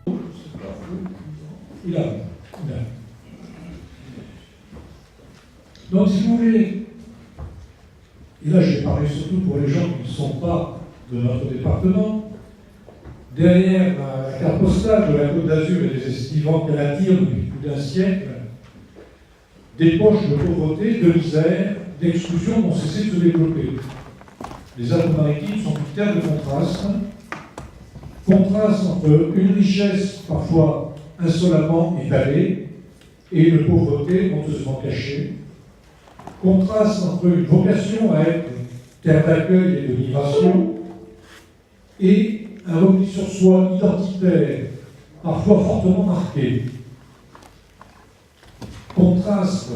Il a. Donc, si vous voulez, et là je vais parler surtout pour les gens qui ne sont pas de notre département, derrière la carte postale de la Côte d'Azur et des estivants qu'elle attire depuis plus d'un siècle, des poches de pauvreté, de misère, d'exclusion n'ont cessé de se développer. Les Alpes-Maritimes sont une terre de contraste entre une richesse parfois insolemment étalée et une pauvreté honteusement cachée, contraste entre une vocation à être terre d'accueil et de migration et un repli sur soi identitaire, parfois fortement marqué. Contraste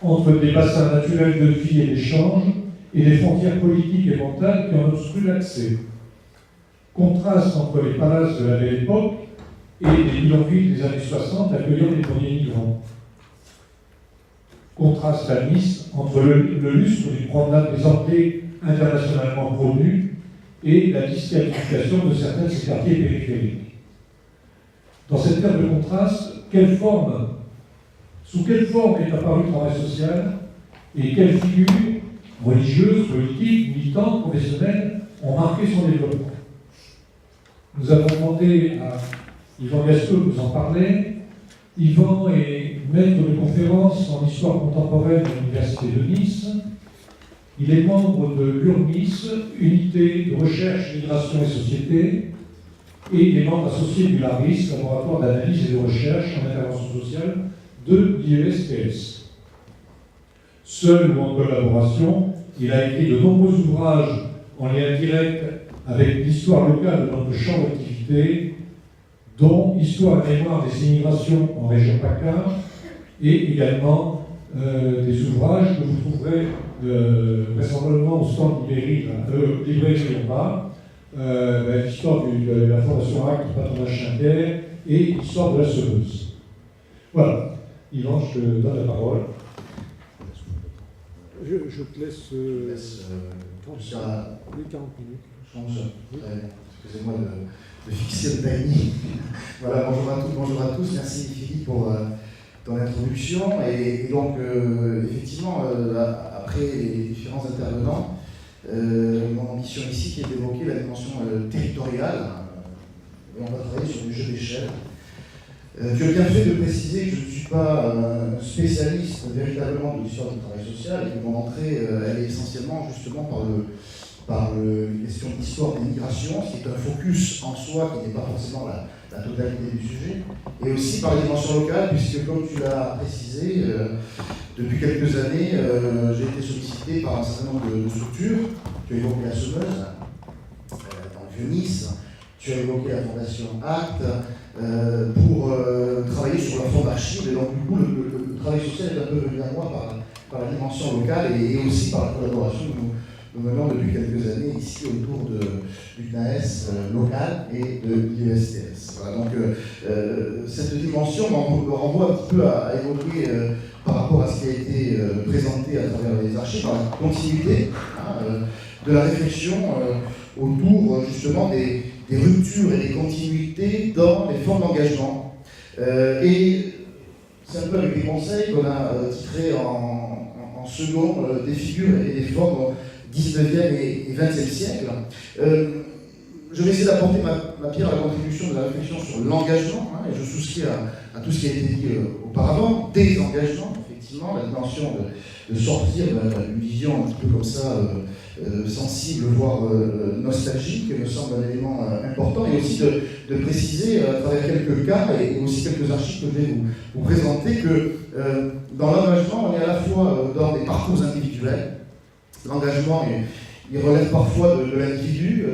entre des bassins naturels de vie et d'échange et des frontières politiques et mentales qui en obstruent l'accès. Contraste entre les palaces de la Belle Époque et les bidonvilles des années 60 accueillant les premiers migrants. Contraste à Nice entre le lustre d'une promenade des Anglais internationalement connue et la disqualification de certains de ces quartiers périphériques. Dans cette terre de contraste, sous quelle forme est apparu le travail social et quelles figures religieuses, politiques, militantes, professionnelles ont marqué son développement? Nous avons demandé à Yvan Gaston de nous en parler. Yvan est maître de conférences en histoire contemporaine à l'Université de Nice. Il est membre de l'URMIS, Unité de recherche, migration et société, et il est membre associé du LARIS, Laboratoire d'analyse et de recherche en intervention sociale de l'IESTS. Seul ou en collaboration, il a écrit de nombreux ouvrages en lien direct avec l'histoire locale de notre champ d'activité, dont Histoire et mémoire des immigrations en région PACA, et également des ouvrages que vous trouverez vraisemblablement au stand librairie en bas, l'histoire de la Fondation Acte du patronage Schinker et l'histoire de la Semeuse. Voilà. Yvan, je te donne la parole. Je te laisse 40 minutes. Excusez-moi de fixer le timing. Voilà, bonjour à tous. Merci Philippe pour ton introduction. Et donc, effectivement, après les différents intervenants, mon ambition ici qui est d'évoquer la dimension territoriale. Et on va travailler sur du jeu d'échelle. Tu as bien fait de préciser que je ne suis pas un spécialiste véritablement de l'histoire du travail social et que mon entrée, elle est essentiellement justement par une question d'histoire des migrations, ce qui est un focus en soi qui n'est pas forcément la totalité du sujet, et aussi par les dimensions locales, puisque comme tu l'as précisé, depuis quelques années, j'ai été sollicité par un certain nombre de structures. Tu as évoqué la Semeuse, dans le Vieux-Nice, tu as évoqué la Fondation Acte, pour travailler sur leur fonds d'archives, et donc du coup le travail social est un peu venu à moi par la dimension locale et aussi par la collaboration que nous menons depuis quelques années ici autour du CNAES local et de l'IESTS. Voilà, donc cette dimension me renvoie un petit peu à évoquer par rapport à ce qui a été présenté à travers les archives, par la continuité de la réflexion autour justement des ruptures et des continuités dans les formes d'engagement. Et c'est un peu avec des conseils qu'on a titré en second des figures et des formes 19e et 20e siècle. Je vais essayer d'apporter ma pierre à la contribution de la réflexion sur l'engagement, et je souscris à tout ce qui a été dit auparavant, des engagements, effectivement, la dimension de sortir d'une vision un petit peu comme ça, sensible, voire nostalgique, me semble un élément important, et aussi de préciser à travers quelques cas et aussi quelques archives que je vais vous présenter que dans l'engagement, on est à la fois dans des parcours individuels. L'engagement, il relève parfois de l'individu,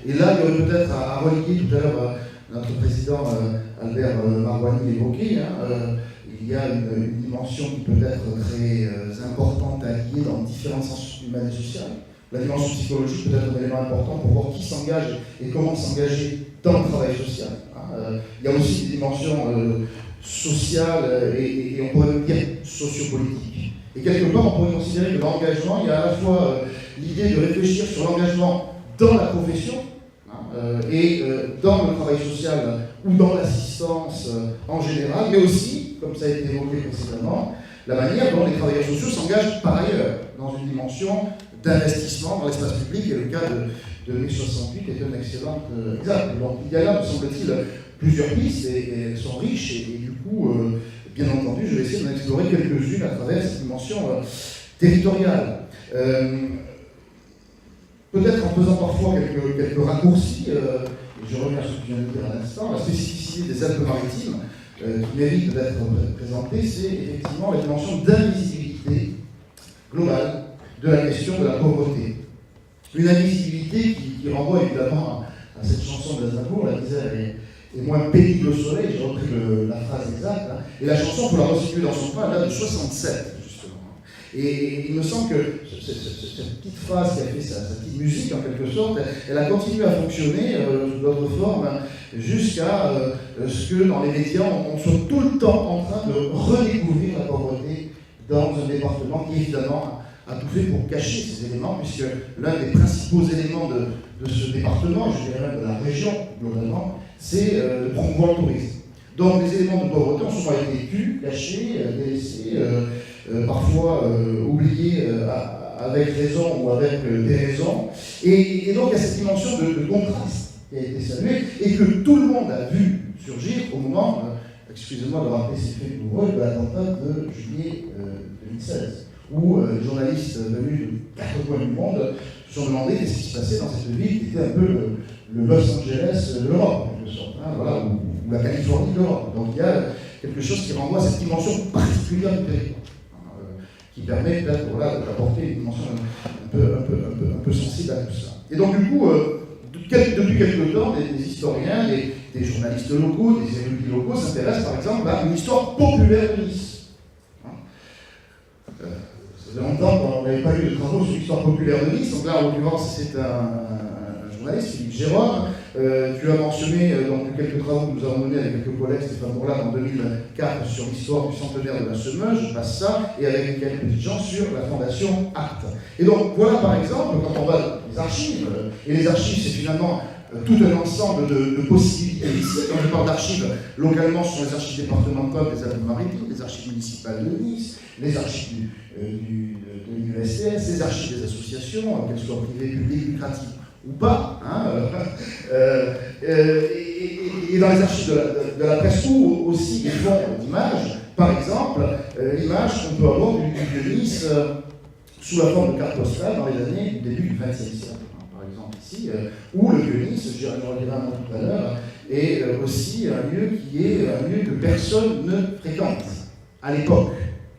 et là, il y aurait peut-être à relier tout à l'heure notre président Albert Marwani l'évoquait, il y a une dimension qui peut être très importante à lier dans différents sens humains et sociaux. La dimension psychologique peut être un élément important pour voir qui s'engage et comment s'engager dans le travail social. Il y a aussi des dimensions sociales et on pourrait même dire sociopolitiques. Et quelque part, on pourrait considérer que l'engagement, il y a à la fois l'idée de réfléchir sur l'engagement dans la profession, dans le travail social ou dans l'assistance en général, mais aussi, comme ça a été évoqué précédemment, la manière dont les travailleurs sociaux s'engagent par ailleurs dans une dimension d'investissement dans l'espace public, et le cas de mai 68 est un excellent exemple. Donc il y a là, me semble-t-il, plusieurs pistes, et elles sont riches, et du coup, bien entendu, je vais essayer d'en explorer quelques-unes à travers cette dimension territoriale. Peut-être en faisant parfois quelques raccourcis, je reviens à ce que je viens de dire à l'instant, la spécificité des Alpes-Maritimes, qui mérite d'être présentée, c'est effectivement la dimension d'invisibilité globale de la question de la pauvreté. Une invisibilité qui renvoie évidemment à cette chanson de Aznavour, la misère est moins pénible au soleil, j'ai repris la phrase exacte, hein. Et la chanson, pour la resituer dans son temps, elle date de 67, justement. Et il me semble que cette petite phrase qui a fait sa petite musique, en quelque sorte, elle a continué à fonctionner sous d'autres formes, jusqu'à ce que dans les médias, on soit tout le temps en train de redécouvrir la pauvreté dans un département qui, évidemment, a tout fait pour cacher ces éléments, puisque l'un des principaux éléments de ce département, je dirais même de la région, globalement, c'est de promouvoir le tourisme. Donc les éléments de pauvreté ont souvent été tus, cachés, délaissés, parfois oubliés avec raison ou avec déraison. Et donc il y a cette dimension de contraste qui a été saluée et que tout le monde a vu surgir au moment, excusez-moi de rappeler ces faits douloureux, de l'attentat de juillet 2016, où les journalistes venus de quatre coins du monde se sont demandé qu'est-ce qui se passait dans cette ville qui était un peu le Los Angeles de l'Europe, en quelque sorte, hein, voilà, ou la Californie de l'Europe. Donc il y a quelque chose qui renvoie à cette dimension particulière du territoire, qui permet peut-être d'apporter une dimension un peu sensible à tout ça. Et donc du coup, depuis quelque temps, des historiens, des journalistes locaux, des érudits locaux s'intéressent par exemple à une histoire populaire de Nice. Ça fait longtemps qu'on n'avait pas eu de travaux sur l'histoire populaire de Nice, donc là en l'occurrence c'est un journaliste, Philippe Jérôme. Tu as mentionné donc, quelques travaux que nous avons menés avec quelques collègues, Stéphane Bourlat en 2004 sur l'histoire du centenaire de la Semeuse, je passe ça, et avec Michael Petitjean sur la fondation Acte. Et donc voilà par exemple, quand on va dans les archives, et les archives c'est finalement tout un ensemble de possibilités ici. Quand je parle d'archives, localement, ce sont les archives départementales des Alpes-Maritimes, les archives municipales de Nice, les archives de l'USTS, les archives des associations, qu'elles soient privées, publiques, lucratives ou pas. Hein, et dans les archives de la presse ou aussi des fonds d'images, par exemple, l'image qu'on peut avoir du Nice sous la forme de carte postale dans les années du début du XXe siècle. Ici, où le Vieux-Nice, je reviendrai un peu tout à l'heure, est aussi un lieu qui est un lieu que personne ne fréquente à l'époque.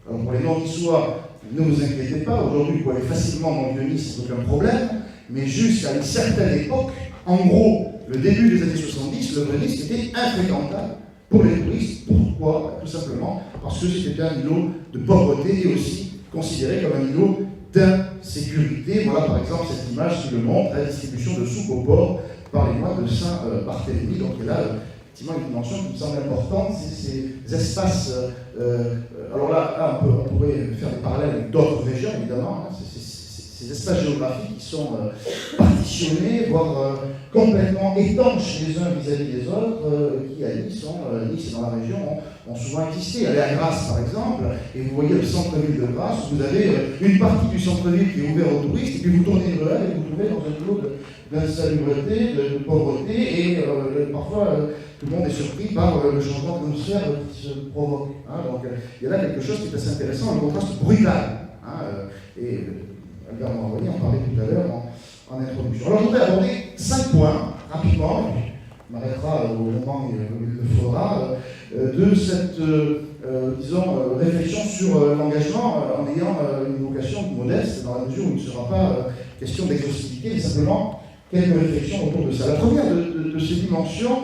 Alors pour les non-niçois, ne vous inquiétez pas, aujourd'hui vous pouvez aller facilement dans le Vieux-Nice sans aucun problème, mais jusqu'à une certaine époque, en gros, le début des années 70, le Vieux-Nice était infréquentable pour les touristes. Pourquoi? Tout simplement parce que c'était un îlot de pauvreté et aussi considéré comme un îlot d'insécurité. Voilà par exemple cette image qui le montre, la distribution de soupe au porc par les moines de Saint-Barthélemy. Donc il y a là effectivement une dimension qui me semble importante, c'est ces espaces. Alors là on pourrait faire des parallèles avec d'autres régions évidemment, hein, ces espaces géographiques qui sont partitionnés, voire complètement étanches les uns vis-à-vis des autres, qui à Nice et dans la région ont souvent existé. Allez à Grasse par exemple, et vous voyez le centre-ville de Grasse, vous avez une partie du centre-ville qui est ouvert aux touristes, et puis vous tournez une ruelle et vous trouvez dans un îlot d'insalubrité, de pauvreté, et parfois tout le monde est surpris par le changement d'atmosphère qui se provoque. Hein. Donc il y a là quelque chose qui est assez intéressant, un contraste brutal. Hein, et Albert Moroni en parlait tout à l'heure en introduction. Alors je voudrais aborder 5 points, rapidement, on m'arrêtera au moment où il le faudra, de cette, disons, réflexion sur l'engagement en ayant une vocation modeste, dans la mesure où il ne sera pas question d'exhaustivité, mais simplement quelques réflexions autour de ça. La première de ces dimensions,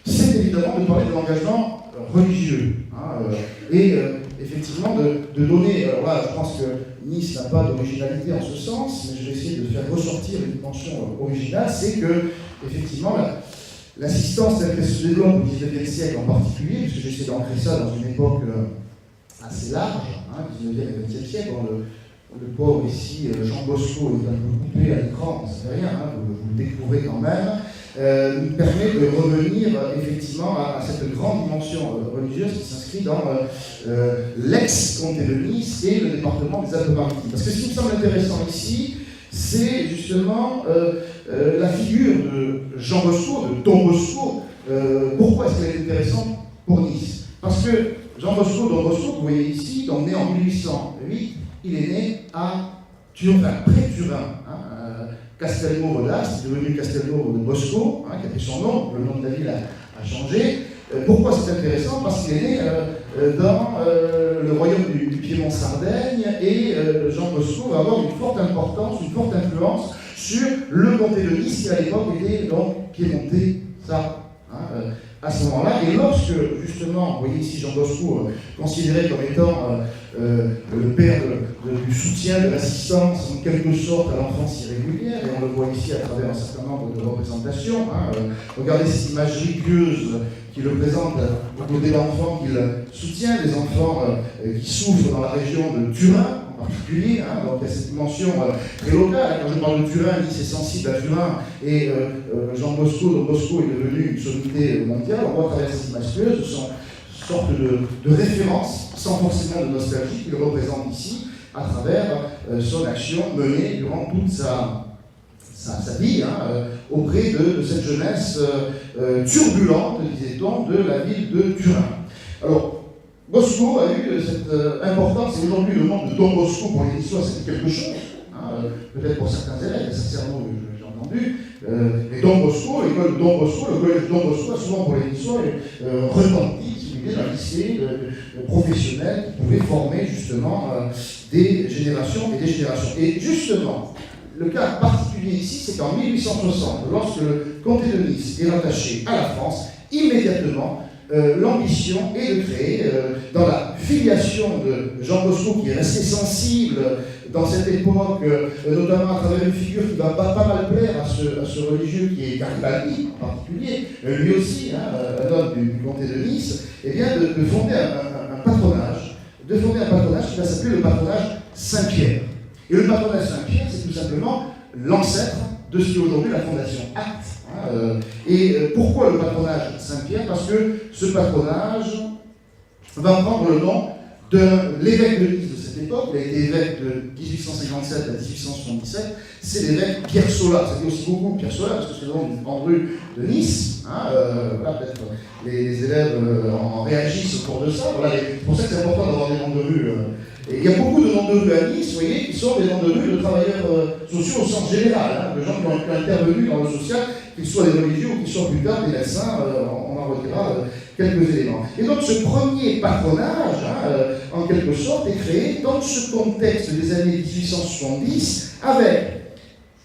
c'est évidemment de parler de l'engagement religieux. Hein, et effectivement de donner, alors là je pense que Nice n'a pas d'originalité en ce sens, mais je vais essayer de faire ressortir une dimension originale, c'est que effectivement l'assistance telle qu'elle se développe au XIXe siècle en particulier, puisque j'essaie d'ancrer ça dans une époque assez large, hein, 19e et 20e siècle, le pauvre ici, Jean Bosco est un peu coupé à l'écran, ça ne fait rien, hein, vous le découvrez quand même. nous permet de revenir effectivement à cette grande dimension religieuse qui s'inscrit dans l'ex-comté de Nice et le département des Alpes-Maritimes. Parce que ce qui me semble intéressant ici, c'est justement la figure de Jean Bosco, de Don Bosco. Pourquoi est-ce qu'elle est intéressante pour Nice? Parce que Jean Bosco, Don Bosco, vous voyez ici, donc né en 1808, il est né à Turin, près de Turin. Castelnau Rodas, devenu Castelnau de Bosco, qui a pris son nom, le nom de la ville a changé. Pourquoi c'est intéressant? Parce qu'il est né dans le royaume du Piémont-Sardaigne et Jean Bosco va avoir une forte importance, une forte influence sur le comté de Nice qui à l'époque était donc piémontais, ça, à ce moment-là. Et lorsque, justement, vous voyez ici Jean Bosco considéré comme étant le père du soutien, de l'assistance, en quelque sorte, à l'enfance irrégulière, et on le voit ici à travers un certain nombre de représentations. Regardez cette imagerie pieuse qui le présente au côté d'enfants qu'il soutient, des enfants qui souffrent dans la région de Turin, en particulier, donc il y a cette dimension très locale. Quand je parle de Turin, Nice est sensible à Turin, et Jean Bosco, Don Bosco est devenu une sommité mondiale. On voit à travers cette image pieuse, ce sont une sorte de référence, sans forcément de nostalgie, qu'il représente ici, à travers son action menée durant toute sa vie, auprès de cette jeunesse turbulente, disait-on, de la ville de Turin. Alors, Bosco a eu cette importance, et aujourd'hui le nom de Don Bosco pour les Niçois c'était quelque chose, peut-être pour certains élèves, sincèrement j'ai entendu, mais Don Bosco, l'école de Don Bosco, le collège de Don Bosco a souvent pour les Niçois retenti, si vous voulez, d'un lycée professionnel qui pouvait former justement des générations et des générations. Et justement, le cas particulier ici, c'est qu'en 1860, lorsque le comté de Nice est rattaché à la France, immédiatement, l'ambition est de créer, dans la filiation de Jean Bosco, qui est resté sensible dans cette époque, notamment à travers une figure qui va pas mal plaire à ce religieux qui est Garibaldi en particulier, lui aussi, un homme du comté de Nice, eh bien de fonder un patronage, qui va s'appeler le patronage Saint-Pierre. Et le patronage Saint-Pierre, c'est tout simplement l'ancêtre de ce qui est aujourd'hui la fondation Acte. Et pourquoi le patronage Saint-Pierre? Parce que ce patronage va prendre le nom de l'évêque de Nice de cette époque. Il a été évêque de 1857 à 1877. C'est l'évêque Pierre Sola. Ça dit aussi beaucoup Pierre Sola parce que c'est le nom d'une grande rue de Nice. Voilà, peut-être les élèves en réagissent au cours de ça. Voilà, c'est pour ça que c'est important d'avoir des noms de rue. Et il y a beaucoup de noms de rue à Nice, vous voyez, qui sont des noms de rue de travailleurs sociaux au sens général, de gens qui ont intervenu dans le social, qu'ils soient des religieux ou qu'ils soient plus tard des médecins, on en retirera quelques éléments. Et donc ce premier patronage, en quelque sorte, est créé dans ce contexte des années 1870, avec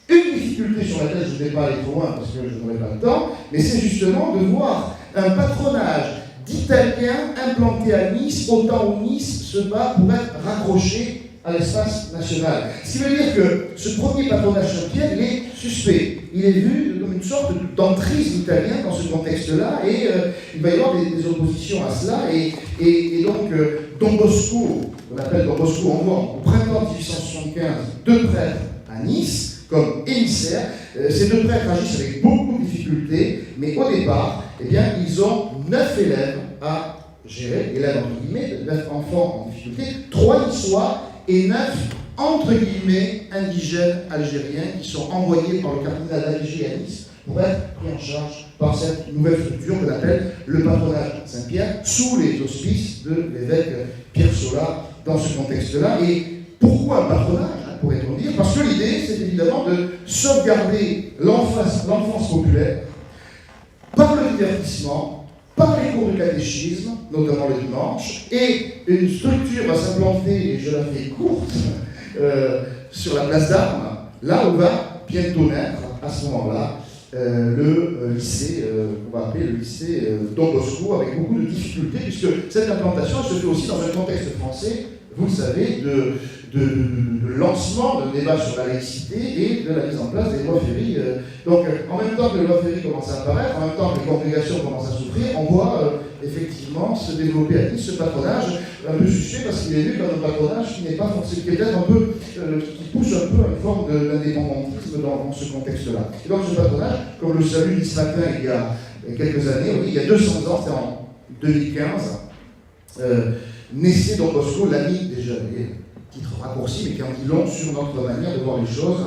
une difficulté sur laquelle je ne vais pas aller trop loin parce que je n'aurai pas le temps, mais c'est justement de voir un patronage d'Italiens implantés à Nice, au temps où Nice se bat pour être raccroché à l'espace national. Ce qui veut dire que ce premier patronage Saint-Pierre, il est suspect. Il est vu comme une sorte d'entrisme italien dans ce contexte-là, et il va y avoir des oppositions à cela, et donc Don Bosco, on appelle Don Bosco, envoie au printemps 1875 deux prêtres à Nice comme émissaires. Ces deux prêtres agissent avec beaucoup de difficultés, mais au départ, eh bien, ils ont 9 élèves à gérer, élèves entre guillemets, 9 enfants en difficulté, 3 Niçois et 9 entre guillemets indigènes algériens qui sont envoyés par le cardinal d'Alger à Nice pour être pris en charge par cette nouvelle structure qu'on appelle le patronage Saint-Pierre, sous les auspices de l'évêque Pierre Sola dans ce contexte-là. Et pourquoi un patronage, pourrait-on dire? Parce que l'idée, c'est évidemment de sauvegarder l'enfance populaire par le divertissement, par les cours de catéchisme, notamment le dimanche, et une structure va s'implanter, et je la fais courte, sur la place d'Armes, là où va bientôt naître, à ce moment-là, le lycée, qu'on va appeler le lycée Don Bosco, avec beaucoup de difficultés, puisque cette implantation se fait aussi dans un contexte français vous le savez, de lancement de débat sur la laïcité et de la mise en place des lois Ferry. Donc, en même temps que les lois Ferry commencent à apparaître, en même temps que les congrégations commencent à s'ouvrir, on voit effectivement se développer à Nice ce patronage un peu suspect parce qu'il est vu comme un patronage qui n'est pas forcément, qui est peut-être un peu, qui pousse un peu à une forme d'indépendantisme dans ce contexte-là. Et donc, ce patronage, comme le salue ce matin il y a quelques années, oui, il y a 200 ans, c'était en 2015, naissait Don Bosco, l'ami des jeunes. Titre raccourci, mais qui en dit long sur notre manière de voir les choses.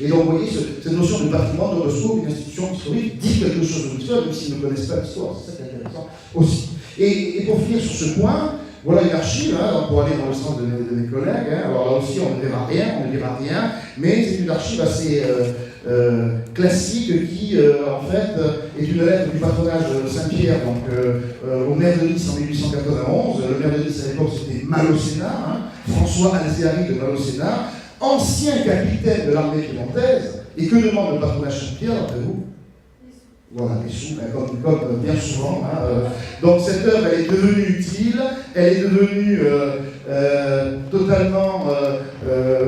Et donc, vous voyez, cette notion de patrimoine, Don Bosco, une institution historique, dit quelque chose de l'histoire, même s'ils ne connaissent pas l'histoire. C'est ça qui est intéressant aussi. Et pour finir sur ce point, voilà une archive, pour aller dans le sens de mes collègues. Alors là aussi, on ne dira rien, mais c'est une archive assez classique qui, en fait, est une lettre du patronage Saint-Pierre, donc au maire de Nice en 1891. Le maire de Nice à l'époque, c'était Malo-Sénat, François Alziari de Malo-Sénat, ancien capitaine de l'armée piémontaise. Et que demande le patronage Saint-Pierre, d'après vous? Voilà, les sous, comme bien souvent. Donc cette œuvre, elle est devenue utile, elle est devenue totalement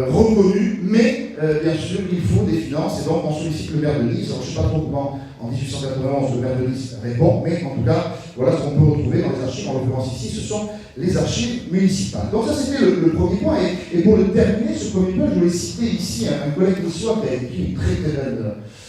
reconnue, mais bien sûr, il faut des finances, et donc on sollicite le maire de Nice. Alors, je ne sais pas trop comment, en 1891, le maire de Nice répond, mais en tout cas, voilà ce qu'on peut retrouver dans les archives, en l'occurrence ici, ce sont les archives municipales. Donc ça, c'était le premier point, et pour le terminer, ce premier point, je voulais citer ici un collègue d'histoire qui a écrit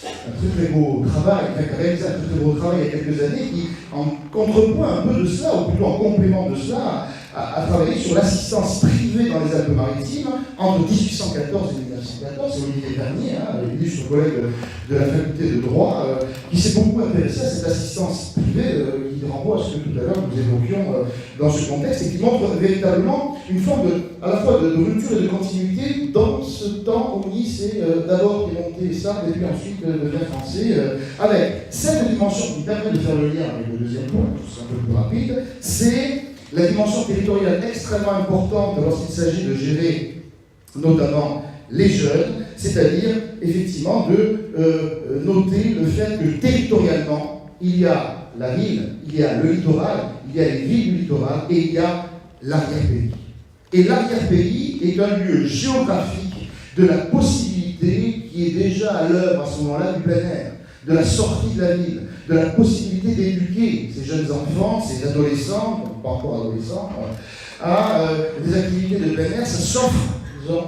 un très beau travail, qui a réalisé un très beau travail il y a quelques années, qui, en contrepoint un peu de cela, ou plutôt en complément de cela, a travaillé sur l'assistance privée dans les Alpes-Maritimes entre 1814 et 1914. C'est Olivier Bernier, l'illustre collègue de la faculté de droit, qui s'est beaucoup intéressé à cette assistance privée, qui renvoie à ce que tout à l'heure nous évoquions dans ce contexte, et qui montre véritablement une forme à la fois de rupture et de continuité dans ce temps où Nice est d'abord démonté Sardes et puis ensuite devient français, avec cette dimension qui permet de faire le lien avec le deuxième point, ce sera un peu plus rapide, c'est la dimension territoriale extrêmement importante lorsqu'il s'agit de gérer notamment les jeunes, c'est-à-dire effectivement de noter le fait que territorialement, il y a la ville, il y a le littoral, il y a les villes du littoral et il y a l'arrière-pays. Et l'arrière-pays est un lieu géographique de la possibilité qui est déjà à l'œuvre à ce moment-là du plein air, de la sortie de la ville, de la possibilité d'éduquer ces jeunes enfants, ces adolescents, pas encore adolescents, à des activités de plein air. Ça s'offre, disons,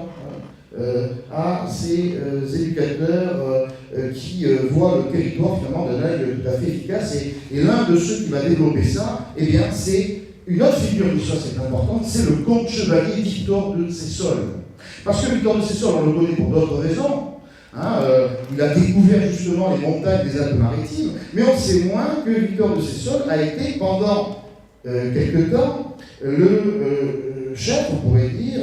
à ces éducateurs qui voient le territoire finalement d'un œil tout à fait efficace. Et l'un de ceux qui va développer ça, eh bien, c'est une autre figure qui c'est importante, c'est le comte chevalier Victor de Sessols. Parce que Victor de Sessols, on le connaît pour d'autres raisons. Il a découvert justement les montagnes des Alpes-Maritimes, mais on sait moins que Victor de Sessols a été pendant quelque temps le chef, on pourrait dire,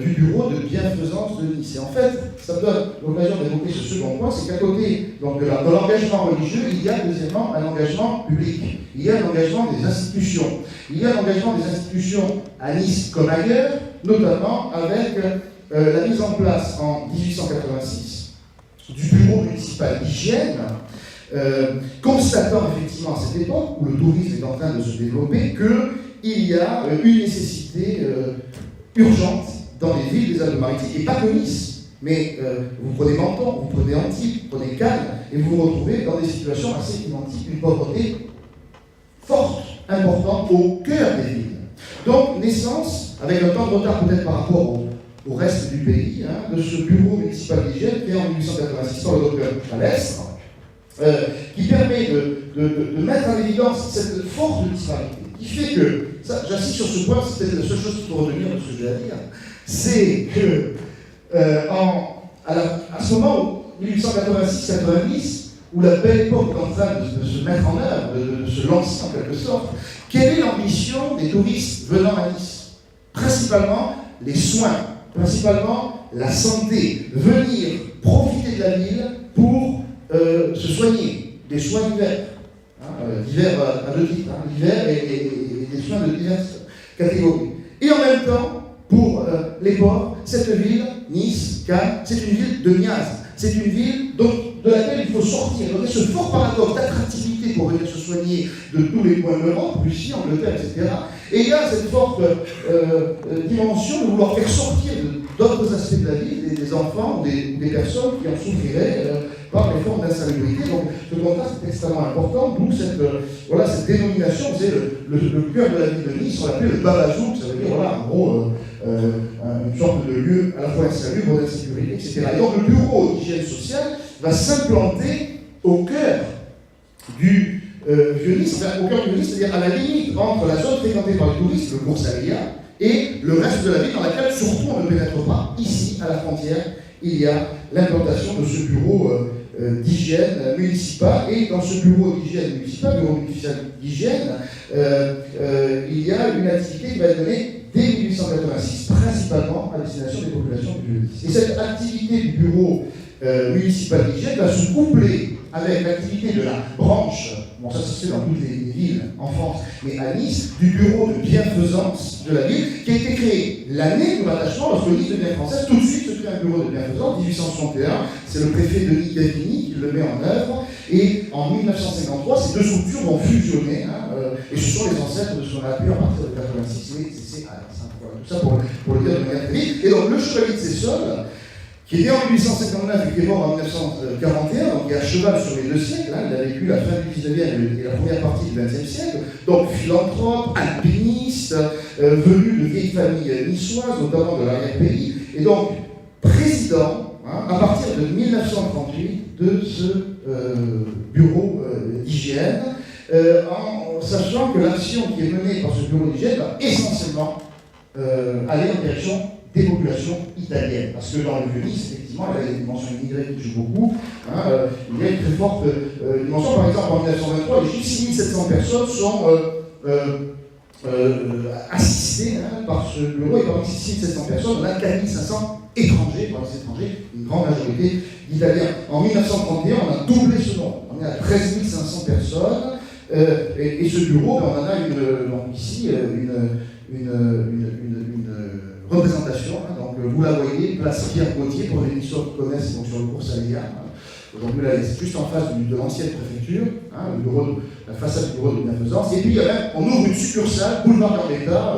du bureau de bienfaisance de Nice. Et en fait, ça me donne l'occasion d'évoquer ce second point, c'est qu'à côté donc, de l'engagement religieux, il y a deuxièmement un engagement public, il y a un engagement des institutions. Il y a l'engagement des institutions à Nice comme ailleurs, notamment avec la mise en place en 1886 du bureau municipal d'hygiène, constatant effectivement à cette époque, où le tourisme est en train de se développer, qu'il y a une nécessité urgente dans les villes des Alpes-Maritimes, et pas que Nice, mais vous prenez Menton, vous prenez Antibes, vous prenez Cannes, et vous vous retrouvez dans des situations assez identiques, une pauvreté forte, importante, au cœur des villes. Donc, naissance, avec un temps de retard peut-être par rapport au reste du pays, de ce bureau municipal d'hygiène créé en 1886 par le docteur Palestre, qui permet de mettre en évidence cette forte disparité, qui fait que, j'insiste sur ce point, c'est peut-être la seule chose qu'il faut retenir de ce que j'ai à dire, c'est que à ce moment où 1886-90, où la belle époque est en train de se mettre en œuvre, de se lancer en quelque sorte, quelle est l'ambition des touristes venant à Nice? Principalement les soins, principalement la santé, venir profiter de la ville pour se soigner, des soins d'hiver, d'hiver à deux titres, l'hiver et des soins de diverses catégories. Et en même temps, pour les pauvres, cette ville, Nice, Cannes, c'est une ville de miasme, c'est une ville de laquelle il faut sortir. Donc, ce fort paradoxe d'attractivité mobilité pour venir se soigner de tous les coins de l'Europe, Russie, Angleterre, etc. Et il y a cette forte dimension de vouloir faire sortir d'autres aspects de la vie des enfants ou des personnes qui en souffriraient par les formes d'insalubrité. Donc ce contraste est extrêmement important, d'où cette dénomination, c'est le cœur de la ville de Nice, on l'appelait le Babazouk, ça veut dire en gros une sorte de lieu à la fois insalubre, d'insécurité, etc. Et donc le bureau d'hygiène sociale va s'implanter au cœur du Vieux-Nice, au cœur du Vieux-Nice, c'est-à-dire à la limite entre la zone fréquentée par les touristes, le Bourg-Salia, et le reste de la ville dans laquelle surtout on ne pénètre pas. Ici, à la frontière, il y a l'implantation de ce bureau d'hygiène municipal. Et dans ce bureau d'hygiène municipal, bureau municipal d'hygiène, il y a une activité qui va être donnée dès 1886, principalement à destination des populations du Vieux-Nice. Et cette activité du bureau municipal d'hygiène va se coupler avec l'activité de la branche, bon ça se fait dans toutes les villes en France, mais à Nice, du bureau de bienfaisance de la ville, qui a été créé l'année de l'attachement, lorsque Nice devient française, tout de suite se crée un bureau de bienfaisance, 1861, c'est le préfet Denis Gavini qui le met en œuvre, et en 1953, ces deux structures vont fusionner, et ce sont les ancêtres de ce qu'on a appelé à partir de 86, les CCAS. Voilà, tout ça pour le dire de manière très vite. Et donc le chevalier de Sessol, qui est né en 1859 et qui est mort en 1941, donc qui est à cheval sur les 2 siècles, il a vécu la fin du 19e et la première partie du 20e siècle, donc philanthrope, alpiniste, venu de vieilles familles niçoises, notamment de l'arrière-pays, et donc président, à partir de 1938, de ce bureau d'hygiène, en sachant que l'action qui est menée par ce bureau d'hygiène va essentiellement aller en direction des populations italiennes. Parce que dans le Vieux-Nice, effectivement, il y a des dimensions immigrées qui jouent beaucoup. Il y a une très forte dimension. Par exemple, en 1923, les 6700 personnes sont assistées par ce bureau. Et parmi ces 6700 personnes, on a 4500 étrangers, parmi ces étrangers, une grande majorité d'Italiens. En 1931, on a doublé ce nombre. On est à 13 500 personnes. Et ce bureau, on en a donc ici une représentation, donc vous la voyez, place Pierre Gauthier, pour les Niçois qui connaissent donc, sur le cours Salia. Aujourd'hui, là, c'est juste en face de l'ancienne préfecture, la façade du bureau de bienfaisance. Et puis, on ouvre une succursale, boulevard Gambetta,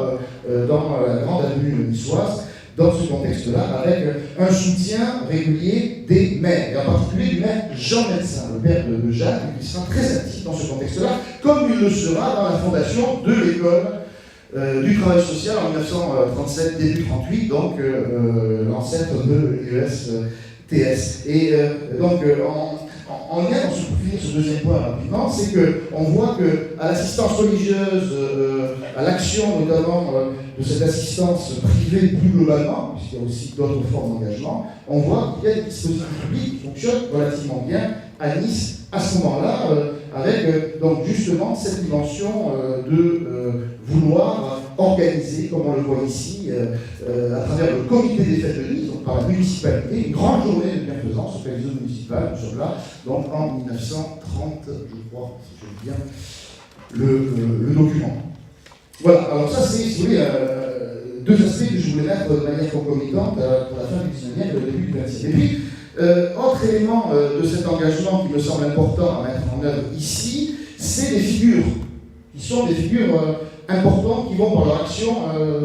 dans la grande avenue niçoise, dans ce contexte-là, avec un soutien régulier des maires, et en particulier du maire Jean Médecin, le père de Jacques, qui sera très actif dans ce contexte-là, comme il le sera dans la fondation de l'école du travail social en 1937, début 38, donc l'ancêtre de l'ESTS. Et donc, en lien, pour finir ce deuxième point rapidement, c'est qu'on voit qu'à l'assistance religieuse, à l'action notamment de cette assistance privée plus globalement, puisqu'il y a aussi d'autres formes d'engagement, on voit qu'il y a des dispositifs publics qui fonctionnent relativement bien à Nice à ce moment-là, avec donc justement cette dimension de vouloir organiser, comme on le voit ici, à travers le comité des fêtes de Nice, donc par la municipalité, une grande journée de bienfaisance sur les zones municipales, nous sommes là, donc en 1930, je crois, si je lis bien, le document. Voilà, alors ça c'est, si vous voulez, deux aspects que je voulais mettre de manière concomitante pour la fin du 19e et le début du 20e. Et puis, autre élément de cet engagement qui me semble important à mettre en œuvre ici, c'est les figures, qui sont des figures importantes qui vont par leur action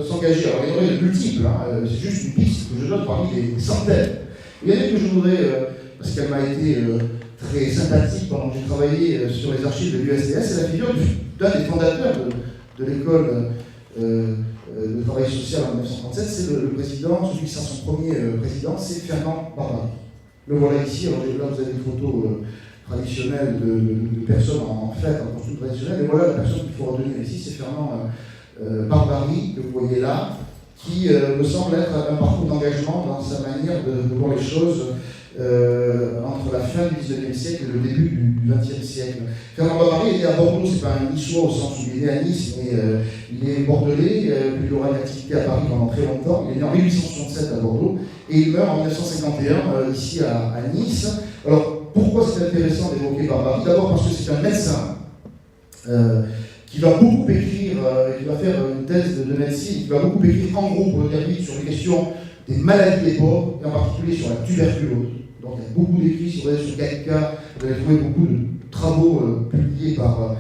s'engager. Alors il y en a de multiples, c'est juste une piste que je donne parmi des centaines. Il y en a une que je voudrais, parce qu'elle m'a été très sympathique pendant que j'ai travaillé sur les archives de l'USDS, c'est la figure d'un des fondateurs de l'école de travail social en 1937, c'est le président, celui qui sera son premier président, c'est Fernand Barbary. Le voilà ici, alors là vous avez des photos traditionnelles de personnes en fête, en costume traditionnel, et voilà la personne qu'il faut retenir ici, c'est Fernand Barbary, que vous voyez là, qui me semble être un parcours d'engagement dans sa manière de voir les choses entre la fin du 19e siècle et le début du 20e siècle. Fernand Barbary est né à Bordeaux, c'est pas un niçois au sens où il est né à Nice, mais il est bordelais, puis il aura une activité à Paris pendant très longtemps. Il est né en 1867 à Bordeaux et il meurt en 1951 ici à Nice. Alors pourquoi c'est intéressant d'évoquer Barbary? D'abord parce que c'est un médecin qui va beaucoup écrire, qui va faire une thèse de médecine, qui va beaucoup écrire en gros pour le dire vite sur les questions des maladies des pauvres, et en particulier sur la tuberculose. Donc il y a beaucoup d'écrits, si vous allez sur Gaïka, vous allez trouver beaucoup de travaux travaux publiés par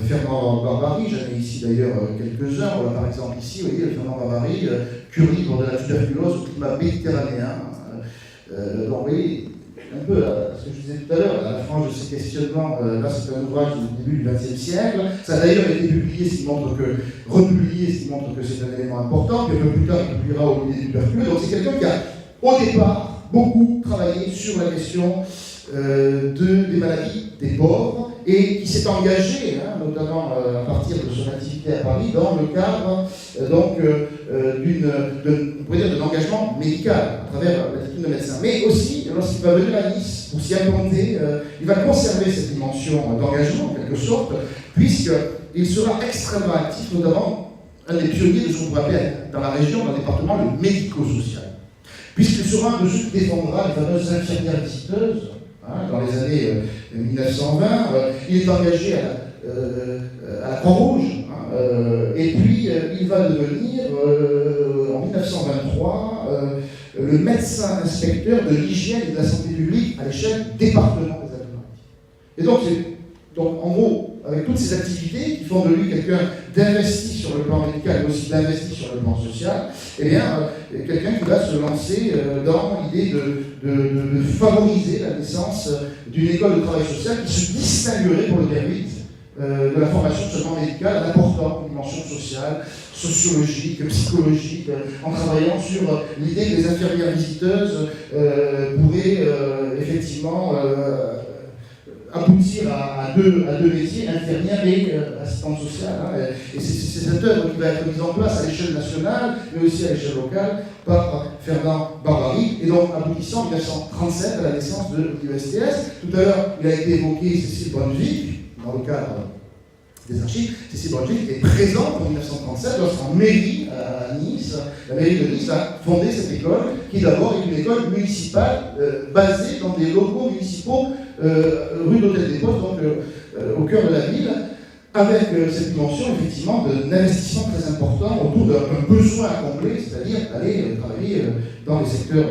Fernand Barbary. J'en ai ici d'ailleurs quelques-uns. Voilà, par exemple ici, vous voyez, Fernand Barbary, cure libre de la tuberculose au climat méditerranéen. Donc vous voyez, un peu ce que je disais tout à l'heure, la frange de ces questionnements, là c'est un ouvrage du début du XXe siècle. Ça a d'ailleurs été publié, ce qui montre que, republié, ce qui montre que c'est un élément important, puis un peu plus tard il publiera au milieu du tuberculeux. Donc c'est quelqu'un qui a, au départ, beaucoup travaillé sur la question des maladies des pauvres et qui s'est engagé, notamment à partir de son activité à Paris, dans le cadre d'un engagement médical à travers l'attitude de médecin. Mais aussi, lorsqu'il va venir à Nice pour s'y implanter, il va conserver cette dimension d'engagement en quelque sorte, puisqu'il sera extrêmement actif, notamment un des pionniers de ce qu'on pourrait appeler dans la région, dans le département, le médico-social. Puisqu'il sera un de ceux qui défendra les fameuses infirmières visiteuses. Dans les années 1920, il est engagé à la Croix-Rouge, et puis il va devenir, en 1923, le médecin inspecteur de l'hygiène et de la santé publique à l'échelle départementale des Alpes-Maritimes. Et donc, en gros, avec toutes ces activités qui font de lui quelqu'un d'investi sur le plan médical, mais aussi d'investi sur le plan social, eh bien, quelqu'un qui va se lancer dans l'idée de favoriser la naissance d'une école de travail social qui se distinguerait, pour le dire vite, de la formation seulement médicale, en apportant une dimension sociale, sociologique, psychologique, en travaillant sur l'idée que les infirmières visiteuses pourraient effectivement aboutir à deux métiers, infirmière et assistante sociale. Et c'est cette œuvre qui va être mise en place à l'échelle nationale, mais aussi à l'échelle locale, par Fernand Barbary, et donc aboutissant en 1937 à la naissance de l'USTS. Tout à l'heure, il a été évoqué Cécile Brunswick, dans le cadre des archives. Cécile Brunswick est présente en 1937 lorsqu'en mairie à Nice, la mairie de Nice a fondé cette école, qui d'abord est une école municipale basée dans des locaux municipaux rue d'Hôtel des Postes, donc au cœur de la ville, avec cette dimension effectivement d'investissement très important autour d'un besoin à combler, c'est-à-dire d'aller travailler dans le secteur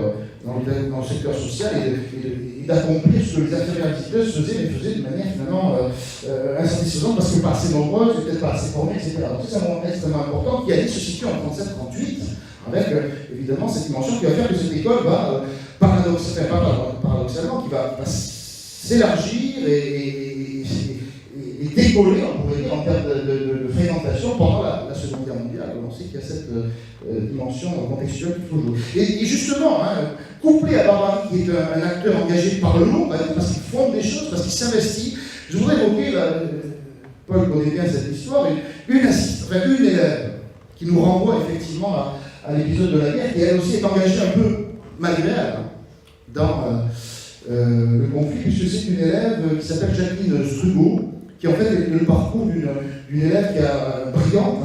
social et d'accomplir ce que les infirmières visiteuses faisaient, mais faisaient de manière finalement insatisfaisante parce que pas assez nombreuses, peut-être pas assez formées, etc. Donc c'est un moment extrêmement important qui a se situe en 37-38, avec évidemment cette dimension qui va faire que cette école va, paradoxalement, qui va s'élargir et décoller, on pourrait dire, en termes de fréquentation pendant la Seconde Guerre mondiale. On sait qu'il y a cette dimension contextuelle qu'il faut jouer. Et justement, couplé à Barbary, qui est un acteur engagé par le long, parce qu'il fonde des choses, parce qu'il s'investit, je voudrais évoquer, Paul connaît bien cette histoire, une élève qui nous renvoie effectivement à l'épisode de la guerre, qui elle aussi est engagée un peu malgré elle dans le conflit, puisque c'est une élève qui s'appelle Jacqueline Strugo, qui en fait est le parcours d'une élève qui est brillante.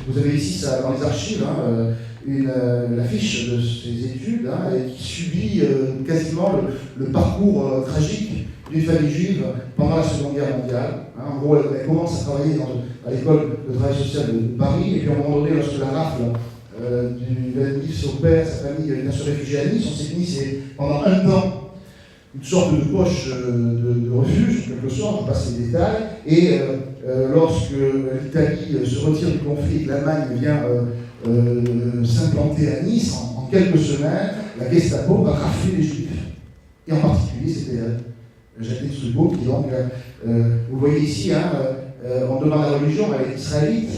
Vous avez ici ça, dans les archives la fiche de ses études, et qui subit quasiment le parcours tragique d'une famille juive pendant la Seconde Guerre mondiale. En gros, elle commence à travailler à l'école de travail social de Paris, et puis à un moment donné, lorsque la rafle du Valdiv s'opère, sa famille vient se réfugier à Nice. On sait que Nice est pendant un temps une sorte de poche de refuge, en quelque sorte, je passe les détails, et lorsque l'Italie se retire du conflit, que l'Allemagne vient s'implanter à Nice, en quelques semaines, la Gestapo va rafler les Juifs. Et en particulier, c'était Jacqueline Strugo, qui donc, vous voyez ici, on demande la religion, elle est israélite,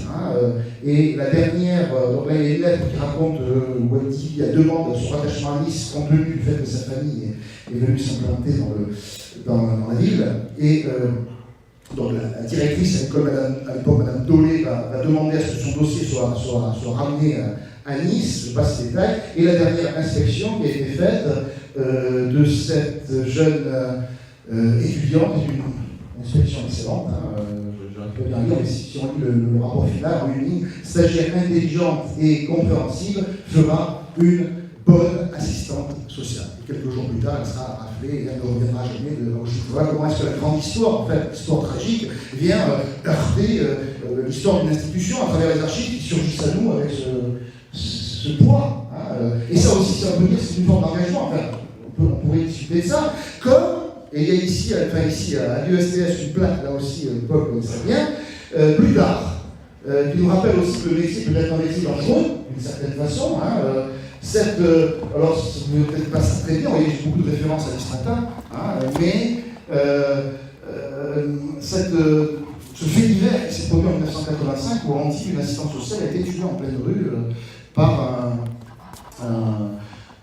et la dernière, donc là il y a une lettre qui raconte où elle dit qu'il demande son rattachement à Nice compte tenu du fait que sa famille est venue s'implanter dans la ville, et donc la directrice à l'école, à l'époque, Madame Dolé, va demander à ce que son dossier soit ramené à Nice, je passe les détails, et la dernière inspection qui a été faite de cette jeune étudiante est une inspection excellente, je vais bien lire, mais si on lit le rapport final, en une ligne, stagiaire intelligente et compréhensive fera une bonne assistante sociale. Et quelques jours plus tard, elle sera raflée et elle ne reviendra jamais de Auschwitz. Voilà comment est-ce que la grande histoire, en fait, l'histoire tragique, vient heurter l'histoire d'une institution à travers les archives qui surgissent à nous avec ce poids. Et ça aussi, ça veut dire que c'est une forme d'engagement. Enfin, on pourrait discuter de ça, comme et il y a ici, à l'USTS, une plaque, là aussi, Paul connaît ça bien, plus tard, qui nous rappelle aussi que le métier peut être un métier dangereux, d'une certaine façon. Alors, vous ne peut-être pas ça très bien, il y a beaucoup de références à ce matin, mais ce fait divers qui s'est produit en 1985, où on dit qu'une assistante sociale a été tuée en pleine rue par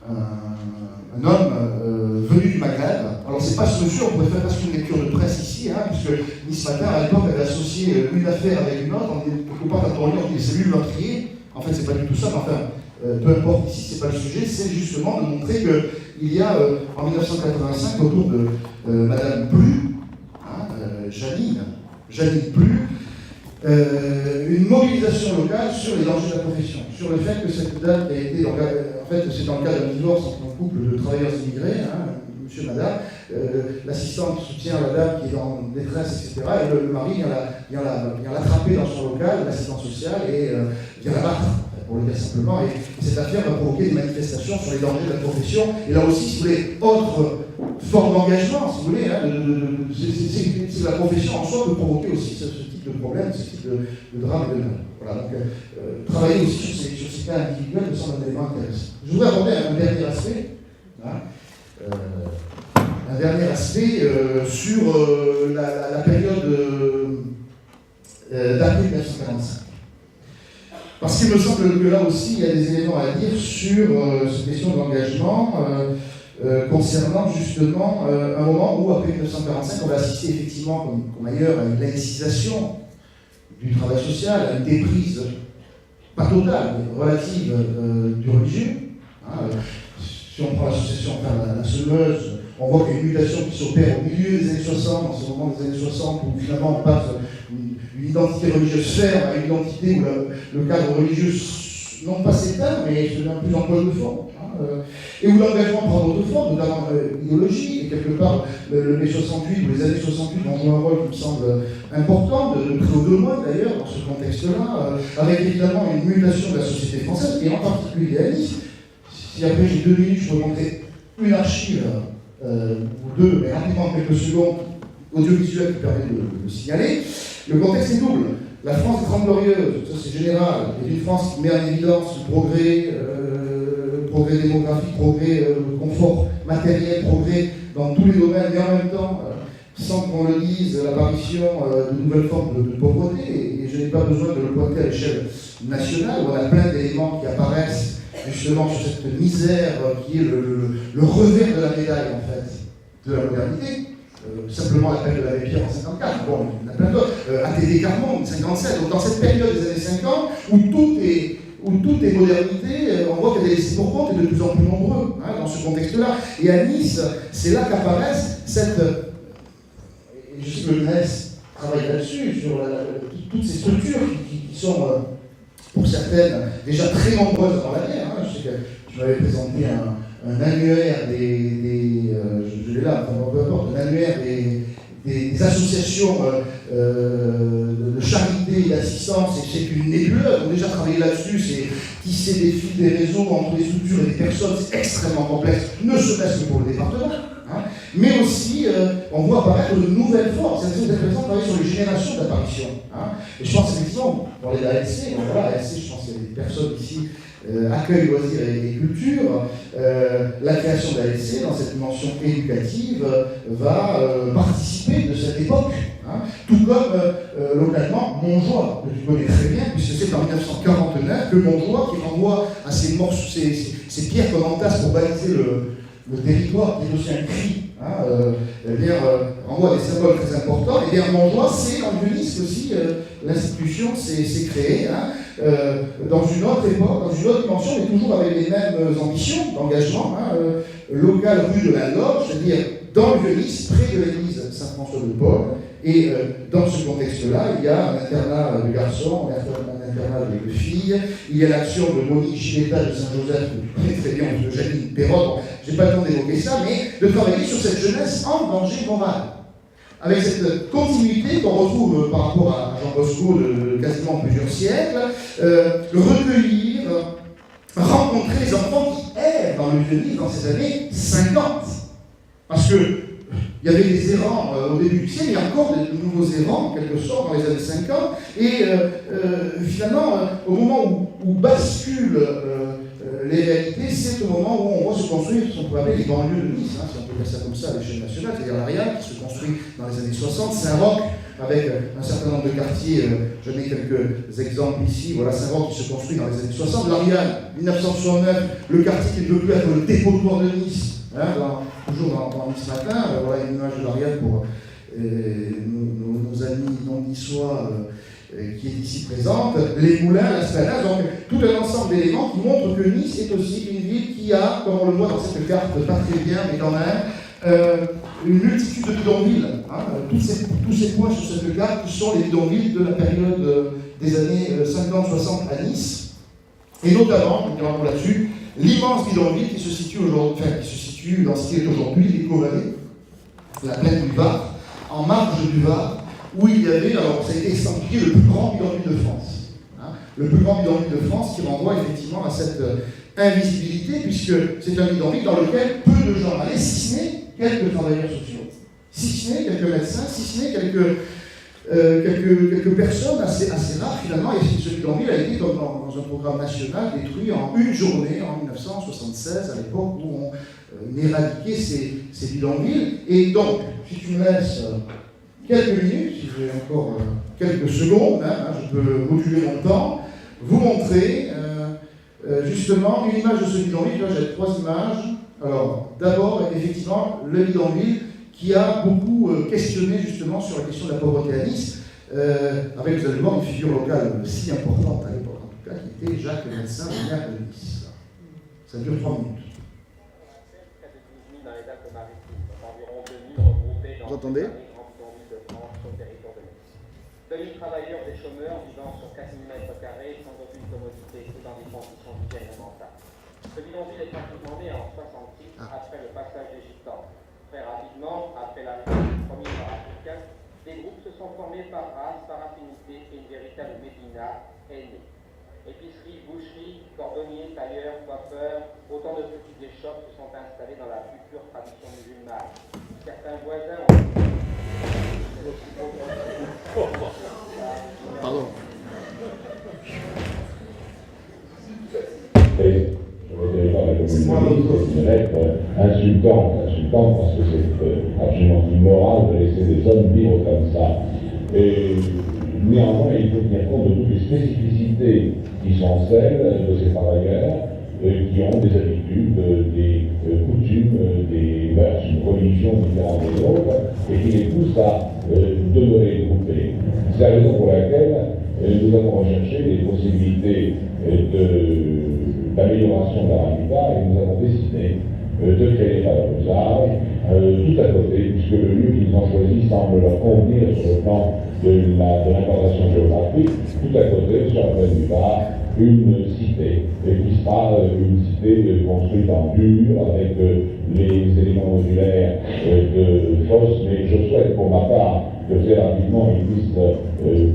un homme venu du Maghreb. Alors, c'est pas ce monsieur, on pourrait faire presque une lecture de presse ici, puisque Nice Matin, à l'époque, avait associé une affaire avec une autre. Quelque part, quand on lit, on dit c'est lui le meurtrier. En fait, c'est pas du tout ça, mais enfin, peu importe ici, c'est pas le sujet, c'est justement de montrer qu'il y a, en 1985, autour de Madame Plu, Janine Plu, une mobilisation locale sur les dangers de la profession, sur le fait que cette dame qui a été, en fait, c'est dans le cas d'un divorce entre un couple de travailleurs immigrés, monsieur et madame, l'assistante soutient la dame qui est en détresse, etc. Et le mari vient l'attraper dans son local, l'assistante sociale, et vient la battre, pour le dire simplement. Et cette affaire va provoquer des manifestations sur les dangers de la profession. Et là aussi, si vous voulez, autre forme d'engagement, si vous voulez, c'est la profession en soi peut provoquer aussi ce type de problème, ce type de drame et de mal. Voilà, donc travailler aussi sur ces cas individuels me semble un élément intéressant. Je voudrais aborder un dernier aspect. Un dernier aspect sur la période d'après 1945. Parce qu'il me semble que là aussi, il y a des éléments à dire sur cette question de l'engagement concernant justement un moment où, après 1945, on va assister effectivement, comme ailleurs, à une laïcisation du travail social, à une déprise, pas totale, mais relative du religieux. Si on prend l'association, la Semeuse, on voit qu'il y a une mutation qui s'opère au milieu des années 60, en ce moment des années 60, où finalement on passe une identité religieuse ferme à une identité où le cadre religieux, non pas s'éteint, mais se devient plus en cause de forme. Et où l'engagement prend d'autres formes, notamment idéologie, et quelque part le mai 68 ou les années 68 ont joué un rôle qui me semble important, de près ou de loin d'ailleurs, dans ce contexte-là, avec évidemment une mutation de la société française, et en particulier à Nice. Si après j'ai 2 minutes, je peux montrer une archive, ou deux, mais rapidement, quelques secondes, audiovisuelles qui permet de le signaler. Le contexte est double. La France est 30 glorieuse, ça c'est général, et une France qui met en évidence le progrès démographique, progrès confort matériel, progrès dans tous les domaines, mais en même temps, sans qu'on le dise, l'apparition de nouvelles formes de pauvreté, et je n'ai pas besoin de le pointer à l'échelle nationale, où on a plein d'éléments qui apparaissent justement sur cette misère qui est le revers de la médaille, en fait, de la modernité. Simplement l'appel de l'abbé Pierre en 54, bon, il y en a plein d'autres, ATD Carmont, 57, donc dans cette période des années 50, où tout est modernité, on voit qu'il y a des laissés pour compte et de plus en plus nombreux dans ce contexte-là. Et à Nice, c'est là qu'apparaissent je sais que le NES travaille là-dessus, sur toutes ces structures qui sont, pour certaines, déjà très nombreuses dans l'année. Je sais que je m'avais présenté un annuaire je l'ai là, peu importe, un annuaire des associations de charité et d'assistance, et c'est une nébuleuse. On a déjà travaillé là-dessus, c'est tisser des fils, des réseaux entre des structures et des personnes, c'est extrêmement complexe, ne serait-ce que pour le département. Mais aussi, on voit apparaître de nouvelles formes. C'est intéressant de travailler sur les générations d'apparition. Et je pense effectivement, on parlait de la ASC, ASC, je pense qu'il y a des personnes ici, accueil, loisirs et culture, la création de l'ASC, dans cette dimension éducative, va participer de cette époque. Tout comme, localement, Montjoie, que tu connais très bien, puisque c'est en 1949 que Montjoie, qui renvoie à ces pierres qu'on entasse pour baliser le territoire, qui est aussi un cri, renvoie à des symboles très importants. Et bien, Montjoie, c'est dans le Nice aussi, l'institution s'est créée, dans une autre époque, dans une autre dimension, mais toujours avec les mêmes ambitions d'engagement, local rue de la Loge, c'est-à-dire dans le Nice, près de l'église Saint-François-de-Paul. Et dans ce contexte-là, il y a un internat de garçons, un internat de filles, il y a l'action de Monique Giletta de Saint-Joseph, très bien, de Janine Perrot. Je n'ai pas le temps d'évoquer ça, mais de travailler sur cette jeunesse en danger moral. Avec cette continuité qu'on retrouve par rapport à Jean Bosco de quasiment plusieurs siècles, recueillir, rencontrer les enfants qui errent dans le Vieux-Nice dans ces années 50. Parce que il Il y avait des errants au début du siècle, il y a encore de nouveaux errants, en quelque sorte, dans les années 50. Et finalement, au moment où basculent les réalités, c'est au moment où on voit se construire ce qu'on peut appeler les banlieues de Nice, hein, si on peut dire ça comme ça à l'échelle nationale, c'est-à-dire l'Arial qui se construit dans les années 60, Saint-Roch, avec un certain nombre de quartiers, je mets quelques exemples ici, voilà Saint-Roch qui se construit dans les années 60, l'Arial, 1969, le quartier qui ne peut plus être le dépotoir de Nice, hein, toujours dans Nice Matin, voilà une image de l'Arial pour nos amis non niçois qui est ici présente, les moulins, l'Esplanade, donc tout un ensemble d'éléments qui montrent que Nice est aussi une ville qui a, comme on le voit dans cette carte, pas très bien, mais quand même, une multitude de bidonvilles. Hein, tous ces points sur cette carte sont les bidonvilles de la période des années 50-60 à Nice, et notamment, je dirais là-dessus, l'immense bidonville qui se situe aujourd'hui, enfin, qui se situe dans ce qui est aujourd'hui l'Éco-Vallée, la plaine du Var, en marge du Var, où il y avait, alors ça a été estampillé, le plus grand bidonville de France. Hein, le plus grand bidonville de France qui renvoie effectivement à cette invisibilité, puisque c'est un bidonville dans lequel peu de gens allaient, si ce n'est quelques travailleurs sociaux, si ce n'est quelques médecins, si ce n'est quelques personnes assez rares finalement, et ce bidonville a été, comme dans un programme national, détruit en une journée en 1976, à l'époque où on éradiquait ces bidonvilles. Et donc, si tu me laisses quelques minutes, si j'ai encore quelques secondes, hein, je peux moduler mon temps, vous montrer justement une image de ce bidonville. Là, j'ai 3 images. Alors, d'abord, effectivement, le bidonville qui a beaucoup questionné justement sur la question de la pauvreté à Nice, avec, vous allez voir, une figure locale si importante à l'époque, en tout cas, qui était Jacques le médecin, le maire de Nice. Ça dure 3 minutes. Vous entendez ? 2000 travailleurs des chômeurs vivant sur 4000 mètres carrés sans aucune commodité ou dans des conditions d'hygiène lamentable. Ce bidonville est pratiquement né en 66 après le passage des Gitans. Très rapidement, après l'arrivée du premier Nord-Africain, des groupes se sont formés par race, par affinité et une véritable médina est née. Épicerie, boucherie, cordonniers, tailleurs, coiffeurs, autant de petits échoppes se sont installés dans la future tradition musulmane. Certains voisins ont... Pardon. Je vais dire la communauté, c'est une lettre insultante parce que c'est absolument immoral de laisser des hommes vivre comme ça. Et néanmoins, il faut tenir compte de toutes les spécificités qui sont celles de ces travailleurs qui ont des habitudes, des coutumes, des mœurs, une religion différente des autres, et qui les poussent à demeurer groupés. C'est la raison pour laquelle nous avons recherché des possibilités d'amélioration de la habitat et nous avons décidé de créer les valorisages tout à côté, puisque le lieu qu'ils ont choisi semble leur convenir sur le plan de l'implantation géographique, tout à côté, sur la plaine du Var, une cité, qui sera une cité construite en dur, avec les éléments modulaires de fosse, mais je souhaite pour ma part que très rapidement ils puissent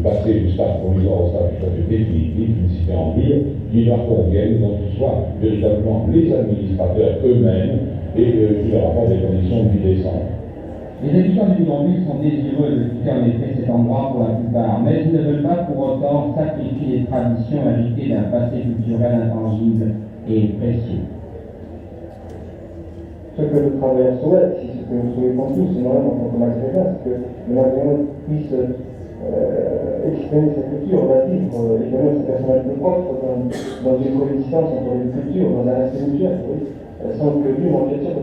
passer du stade provisoire au stade tout à fait définitif, une cité en dur, qui leur convienne, dont ce soit véritablement les administrateurs eux-mêmes et qui leur apportent des conditions de vie décentes. Les habitants du bidonville sont désireux de quitter en effet cet endroit pour la plupart, mais ils ne veulent pas pour autant sacrifier les traditions héritées d'un passé culturel intangible et précieux. Ce que le travailleur souhaite, si ce que nous souhaitons tous, et moi-même en tant que maghrébin, c'est que le maghrébin puisse exprimer sa culture, la vivre, également sa personnalité propre dans une coexistence entre les cultures, dans un respect mutuel, oui, sans que lui m'en vienne.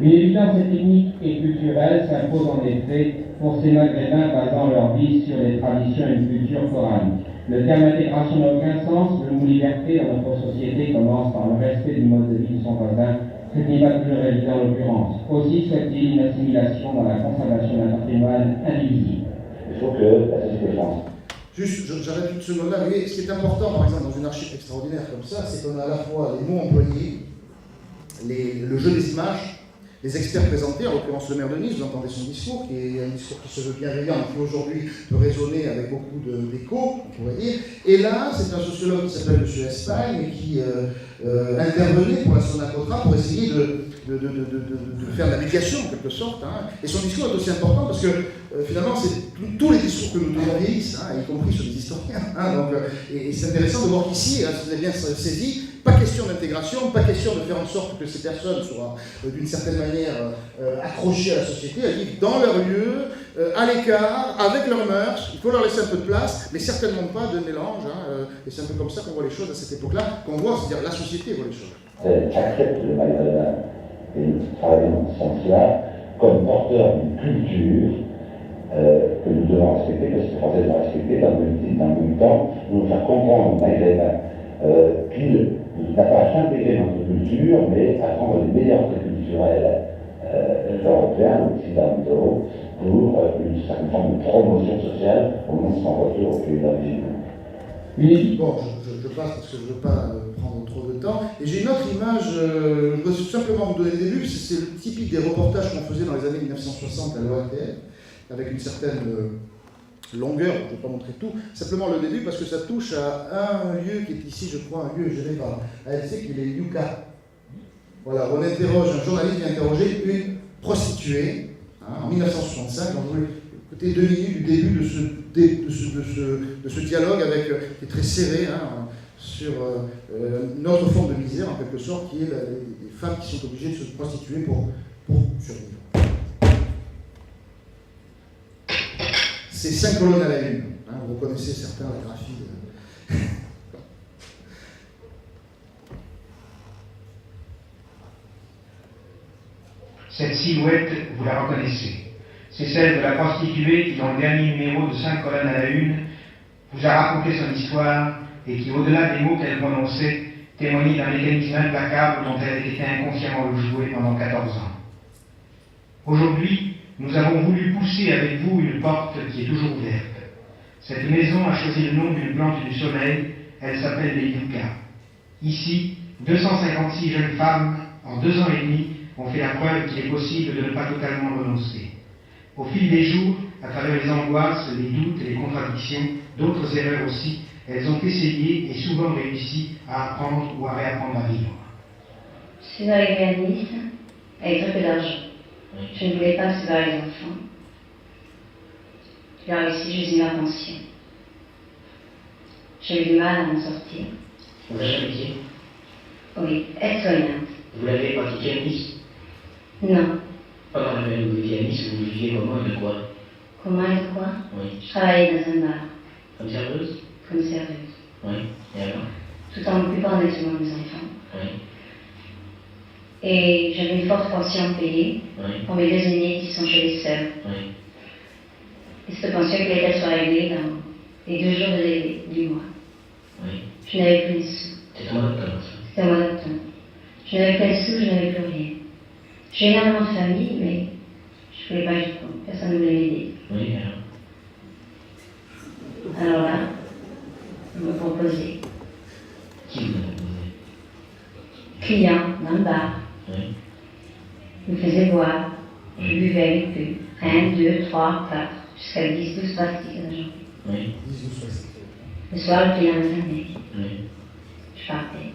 Une évidence ethnique et culturelle s'impose en effet pour ces maghrébins basant leur vie sur les traditions et une culture coranique. Le terme intégration n'a aucun sens, le mot liberté dans notre société commence par le respect du mode de vie de son voisin, ce qui n'est pas toujours évident en l'occurrence. Aussi souhaite-t-il une assimilation dans la conservation d'un patrimoine indivisible. Il faut que la société pense. Juste, j'arrête une seconde là. Vous voyez, ce qui est important, par exemple, dans une archive extraordinaire comme ça, c'est qu'on a à la fois les mots employés, le jeu des images, les experts présentés, en l'occurrence le maire de Nice, vous entendez son discours, qui est un discours qui se veut bienveillant, qui aujourd'hui peut résonner avec beaucoup d'écho, on pourrait dire. Et là, c'est un sociologue qui s'appelle M. Espagne, qui intervenait pour la Sonacotra pour essayer de faire de la médiation en quelque sorte. Hein. Et son discours est aussi important parce que finalement, tous les discours que nous donnons vieillissent, hein, y compris sur les historiens. Hein, donc, et c'est intéressant de voir qu'ici, hein, si vous avez bien saisi, pas question d'intégration, pas question de faire en sorte que ces personnes soient d'une certaine manière accrochées à la société, elles vivent dans leur lieu, à l'écart, avec leurs mœurs. Il faut leur laisser un peu de place, mais certainement pas de mélange. Hein, et c'est un peu comme ça qu'on voit les choses à cette époque-là, qu'on voit, c'est-à-dire la société voit les choses. J'accepte le maghrébin et travailler dans ce sens-là comme porteur d'une culture que nous devons respecter, que les Français doivent respecter dans le même temps, nous faire comprendre aux maghrébins qu'il n'a pas à s'intégrer dans notre culture, mais à prendre les meilleurs traits culturels européens, occidentaux, pour une certaine forme de promotion sociale au moment de son retour au pays d'origine. Bon, je passe parce que je ne veux pas prendre trop de temps. Et j'ai une autre image, je veux simplement vous donner le début, c'est le typique des reportages qu'on faisait dans les années 1960 à l'ORTF, avec une certaine longueur, je ne vais pas montrer tout, simplement le début parce que ça touche à un lieu qui est ici, je crois, un lieu géré par ALC, qui est les Yucca. Voilà, on interroge, un journaliste vient interroger une prostituée, hein, en 1965, donc vous voulez écouter 2 minutes du début de ce dialogue avec, qui est très serré, hein, sur notre forme de misère, en quelque sorte, qui est les femmes qui sont obligées de se prostituer pour survivre. C'est 5 colonnes à la une. Hein, vous reconnaissez certains la graphie. Cette silhouette, vous la reconnaissez. C'est celle de la prostituée qui, dans le dernier numéro de 5 colonnes à la une, vous a raconté son histoire et qui, au-delà des mots qu'elle prononçait, témoignait d'un mécanisme implacable dont elle avait été inconsciemment le jouet pendant 14 ans. Aujourd'hui, nous avons voulu pousser avec vous une porte qui est toujours ouverte. Cette maison a choisi le nom d'une plante du soleil, elle s'appelle les Yucca. Ici, 256 jeunes femmes, en 2 ans et demi, ont fait la preuve qu'il est possible de ne pas totalement renoncer. Au fil des jours, à travers les angoisses, les doutes et les contradictions, d'autres erreurs aussi, elles ont essayé et souvent réussi à apprendre ou à réapprendre à vivre. Je suis arrivée à Nice avec très peu d'argent. Je ne voulais pas séparer les enfants. J'ai réussi, j'ai eu ma pension. J'ai eu du mal à m'en sortir. Vous l'avez jamais dit? Oui, aide-soignante. Vous l'avez pratiqué à Nice? Non. Pendant la période où vous viviez à Nice, vous viviez comment et de quoi? Comment et de quoi? Oui. Je travaillais dans un bar. Comme serveuse? Comme serveuse. Oui. Et alors? Tout en m'occupant des soins des enfants. Oui. Et j'avais une forte pension payée pour mes 2 aînés qui sont chez les sœurs. Oui. Et cette pension voulait qu'elle soit réglée dans les 2 jours du mois. Oui. Je n'avais plus de sous. C'est au mois d'octobre, ça? C'était au mois d'octobre. Je n'avais plus de sous, je n'avais plus rien. J'ai énormément de famille, mais je ne voulais pas y répondre. Personne ne voulait m'aider. Oui, alors? Alors là, on me proposait. Qui vous a proposé? Client dans le bar. Oui. Il me faisait boire. Je buvais avec eux. 1, 2, 3, 4, jusqu'à 10, 12 pastilles à la journée. Oui. 10 ou 60. Le soir, le client venait. Oui. Je partais.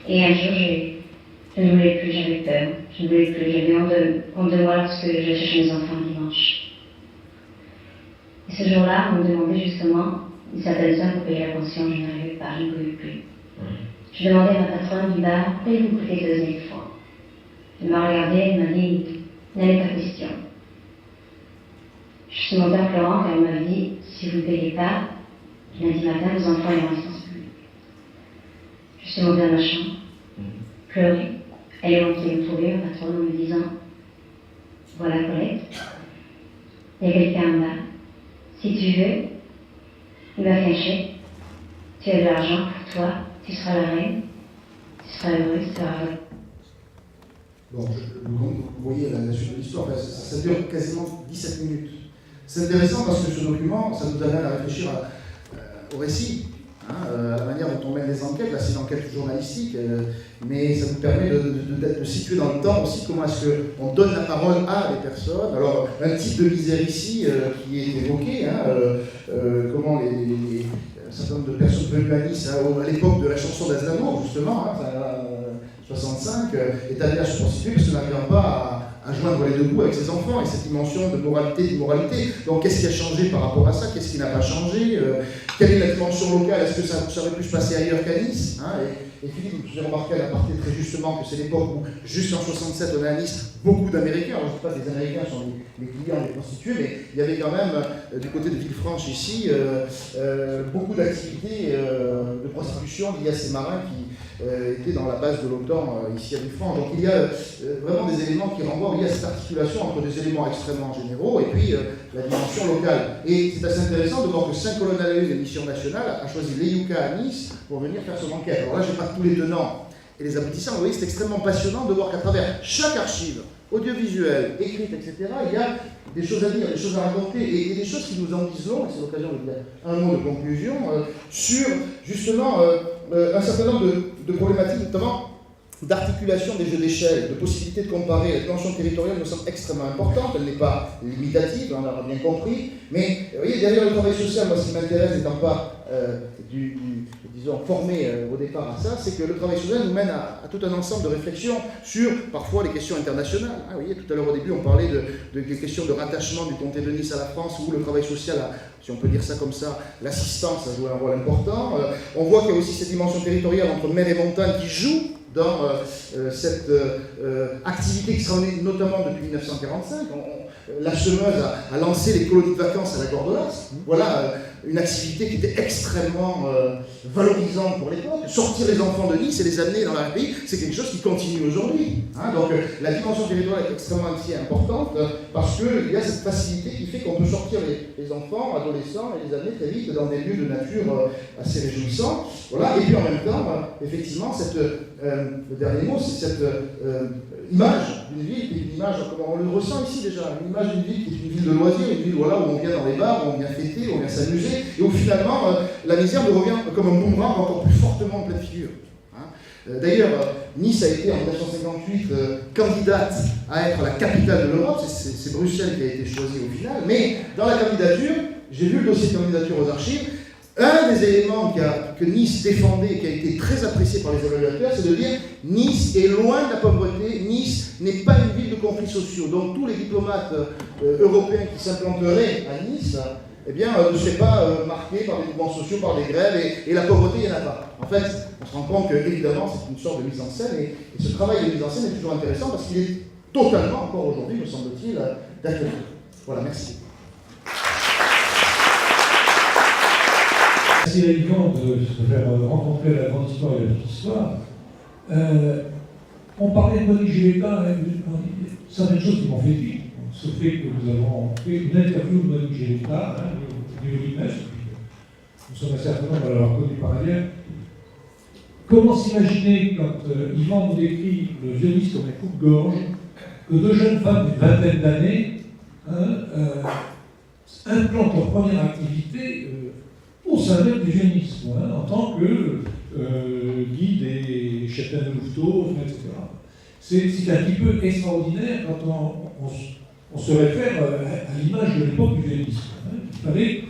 Et un jour, je ne voulais plus, j'avais peur. Je ne voulais plus, j'avais honte de moi lorsque je cherchais mes enfants le dimanche. Et ce jour-là, on me demandait justement une certaine somme pour payer la pension. Je n'arrivais pas, je ne pouvais plus. Je demandais à ma patronne du bar, pourquoi vous coûtez 2 fois. Elle m'a regardé, elle m'a dit, il n'y avait pas question. Je suis montée en pleurant car elle m'a dit, si vous ne payez pas, lundi matin, vos enfants iront en instance publique. Je suis montée dans ma chambre, pleurer. Elle est montée me trouver, ma patronne, en me disant, voilà Colette, il y a quelqu'un en bas. Si tu veux, il va cacher. Tu as de l'argent pour toi, tu seras la reine, tu seras heureuse, tu seras heureux. Bon, vous voyez la suite de l'histoire, ça dure quasiment 17 minutes. C'est intéressant parce que ce document, ça nous amène à réfléchir au récit, hein, à la manière dont on mène les enquêtes. Là, c'est une enquête journalistique, mais ça nous permet de situer dans le temps aussi comment est-ce qu'on donne la parole à des personnes. Alors, un type de misère ici qui est évoqué, hein, comment un certain nombre de personnes venues à Nice, à l'époque de la chanson d'Aznavour, justement, hein, 65, est amené à se prostituer parce qu'il n'arrive pas à joindre les deux bouts avec ses enfants et cette dimension de moralité, d'immoralité. Donc qu'est-ce qui a changé par rapport à ça? Qu'est-ce qui n'a pas changé? Quelle est la dimension locale? Est-ce que ça aurait pu se passer ailleurs qu'à Nice, hein? Et Philippe, j'ai remarqué à l'aparté très justement que c'est l'époque où, juste en 67, on a à Nice beaucoup d'Américains. Alors, je ne dis pas que les Américains sont les clients, les prostituées, mais il y avait quand même, du côté de Villefranche ici, beaucoup d'activités de prostitution liées à ces marins qui étaient dans la base de l'OTAN ici à Villefranche. Donc il y a vraiment des éléments qui renvoient à cette articulation entre des éléments extrêmement généraux et puis la dimension locale. Et c'est assez intéressant de voir que Saint-Colonne-à-la-Une, l'émission nationale, a choisi l'EUCA à Nice pour venir faire son enquête. Alors là, je n'ai pas tous les tenants et les aboutissants. Vous voyez, c'est extrêmement passionnant de voir qu'à travers chaque archive, audiovisuelle, écrite, etc., il y a des choses à dire, des choses à raconter et des choses qui nous en disent long, et c'est l'occasion de dire un mot de conclusion, sur justement un certain nombre de problématiques, notamment d'articulation des jeux d'échelle, de possibilité de comparer. La dimension territoriale me semble extrêmement importante, elle n'est pas limitative, on l'aura bien compris, mais vous voyez, derrière le travail social, moi ce qui m'intéresse, n'étant pas disons, formé au départ à ça, c'est que le travail social nous mène à tout un ensemble de réflexions sur parfois les questions internationales. Hein, vous voyez, tout à l'heure au début, on parlait de questions de rattachement du comté de Nice à la France, où le travail social, si on peut dire ça comme ça, l'assistance a joué un rôle important. On voit qu'il y a aussi cette dimension territoriale entre mer et montagne qui joue dans cette activité qui sera née notamment depuis 1945. La Semeuse a lancé les colonies de vacances à la Gordolas. Voilà une activité qui était extrêmement valorisante pour l'époque. Sortir les enfants de Nice et les amener dans leur pays, c'est quelque chose qui continue aujourd'hui. Hein, donc la dimension territoriale est extrêmement importante parce qu'il y a cette facilité qui fait qu'on peut sortir les enfants, adolescents et les amener très vite dans des lieux de nature assez réjouissants. Voilà. Et puis en même temps, effectivement, le dernier mot, c'est cette image d'une ville qui est une image, on le ressent ici déjà, une image d'une ville qui est une ville de loisirs, une ville voilà, où on vient dans les bars, où on vient fêter, où on vient s'amuser, et où finalement la misère nous revient comme un boomerang encore plus fortement en pleine figure. Hein. D'ailleurs, Nice a été en 1958 candidate à être la capitale de l'Europe, c'est Bruxelles qui a été choisie au final, mais dans la candidature, j'ai vu le dossier de candidature aux archives. Un des éléments que Nice défendait et qui a été très apprécié par les évaluateurs, c'est de dire Nice est loin de la pauvreté, Nice n'est pas une ville de conflits sociaux. Donc tous les diplomates européens qui s'implanteraient à Nice eh bien, ne seraient pas marqués par des mouvements sociaux, par des grèves, et la pauvreté, il n'y en a pas. En fait, on se rend compte qu'évidemment, c'est une sorte de mise en scène, et ce travail de mise en scène est toujours intéressant parce qu'il est totalement, encore aujourd'hui, me semble-t-il, d'actualité. Voilà, merci. C'est évident de se faire rencontrer la grande histoire et la petite histoire. On parlait de Monique Giletta, certaines choses qui m'ont fait tilt. Ce fait que nous avons fait une interview de Monique Giletta, du Limès, nous sommes assez certains de l'avoir connu par ailleurs. Comment s'imaginer, quand Yvan nous décrit le violoniste comme un coupe-gorge, que deux jeunes femmes d'une vingtaine d'années implantent leur première activité au sein même du violonisme, en tant que guide et châtelain de Louveteau, etc. C'est un petit peu extraordinaire quand on se réfère à l'image de l'époque du violonisme.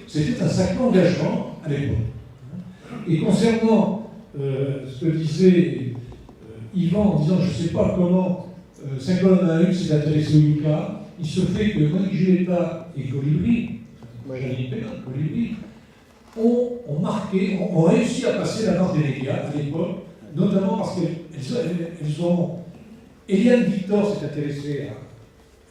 C'était un sacré engagement à l'époque. Et concernant ce que disait Yvan en disant je ne sais pas comment Saint-Colonne-à-la-Une s'est intéressé au Yucca, il se fait que Monique Giletta et Colibri, Colibri, ont marqué, ont réussi à passer la marque des médias à l'époque, notamment parce qu'elles ont. Eliane Victor s'est intéressée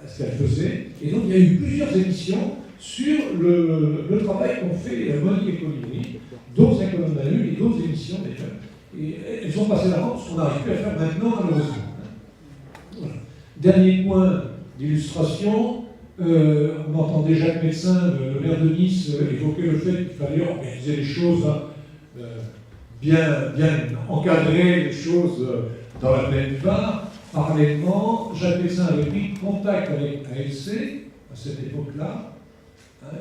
à ce qu'elle faisait, et donc il y a eu plusieurs émissions sur le travail qu'ont fait Monique et Colibri, dont Saint-Colonne-à-la-Une et d'autres émissions déjà. Et elles ont passé la marque, ce qu'on n'arrive plus à faire maintenant, malheureusement. Voilà. Dernier point d'illustration. On entendait Jacques Médecin, le maire de Nice, évoquer le fait qu'il fallait organiser les choses, bien encadrer les choses dans la plaine du Var. Parallèlement, Jacques Médecin avait pris contact avec ALC à cette époque-là.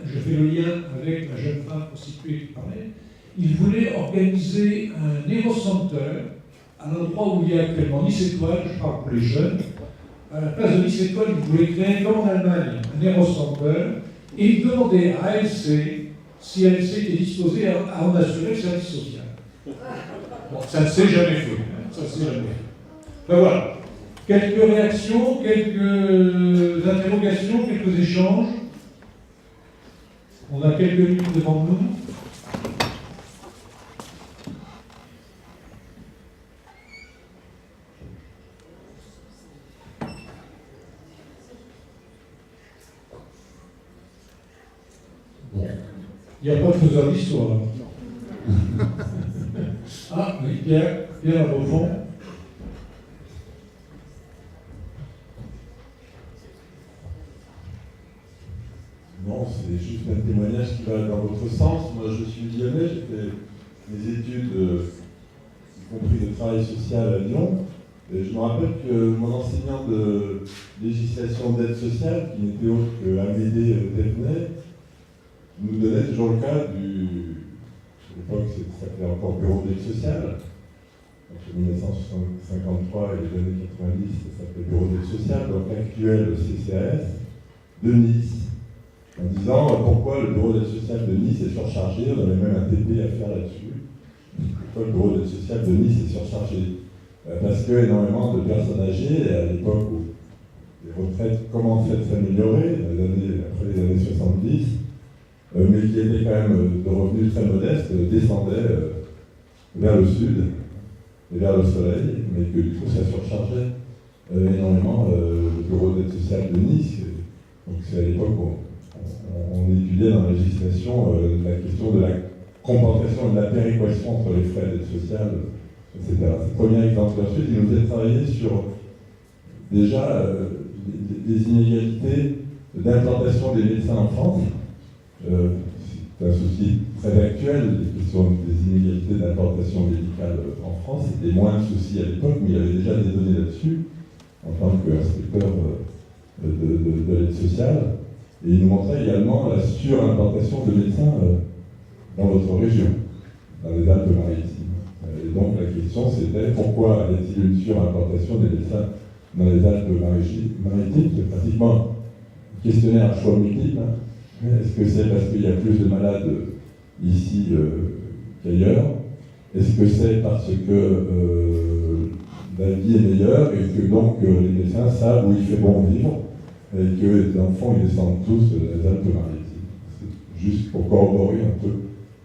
Je fais le lien avec la jeune femme prostituée qui parlait. Il voulait organiser un Eros Center à l'endroit où il y a actuellement Nice Étoile, je parle pour les jeunes. À la place de Nice Étoile, il voulait créer, comme en Allemagne, un Eros Center, et il demandait à ALC si ALC était disposé à en assurer le service social. Bon, ça ne s'est jamais fait. Ça ne s'est jamais fait. Ben voilà. Quelques réactions, quelques interrogations, quelques échanges. On a quelques minutes devant nous. Il n'y a pas de faiseur d'histoire. Ah, oui, Pierre, au fond. Non, c'est juste un témoignage qui va dans votre sens. Moi, je suis lyonnais, j'ai fait mes études, y compris de travail social à Lyon. Et je me rappelle que mon enseignant de législation d'aide sociale, qui n'était autre qu'Amédée Thévenet, nous donnait toujours le cas à l'époque ça s'appelait encore bureau d'aide sociale, entre 1953 et les années 90, ça s'appelait bureau d'aide sociale, donc l'actuel CCAS, de Nice, en disant pourquoi le bureau d'aide sociale de Nice est surchargé, on avait même un TP à faire là-dessus, pourquoi le bureau d'aide sociale de Nice est surchargé, parce que énormément de personnes âgées, à l'époque où les retraites commençaient à s'améliorer, après les années 70, mais qui étaient quand même de revenus très modestes, descendaient vers le sud et vers le soleil, mais que du coup ça surchargeait énormément le bureau d'aide sociale de Nice. Donc c'est à l'époque où on étudiait dans la législation la question de la compensation et de la péréquation entre les frais d'aide sociale, etc. C'est le premier exemple. Ensuite, il nous a travaillé sur déjà des inégalités d'implantation des médecins en France. C'est un souci très actuel, les questions des inégalités d'implantation médicale en France. C'était moins un souci à l'époque, mais il y avait déjà des données là-dessus, en tant qu'inspecteur de l'aide sociale. Et il nous montrait également la surimplantation de médecins dans votre région, dans les Alpes-Maritimes. Et donc la question c'était pourquoi y a-t-il une surimplantation des médecins dans les Alpes-Maritimes? C'est pratiquement un questionnaire à choix multiples. Est-ce que c'est parce qu'il y a plus de malades ici qu'ailleurs? Est-ce que c'est parce que la vie est meilleure et que donc les médecins savent où il fait bon vivre et que dans le fond ils descendent tous des Alpes-Maritimes? C'est juste pour corroborer un peu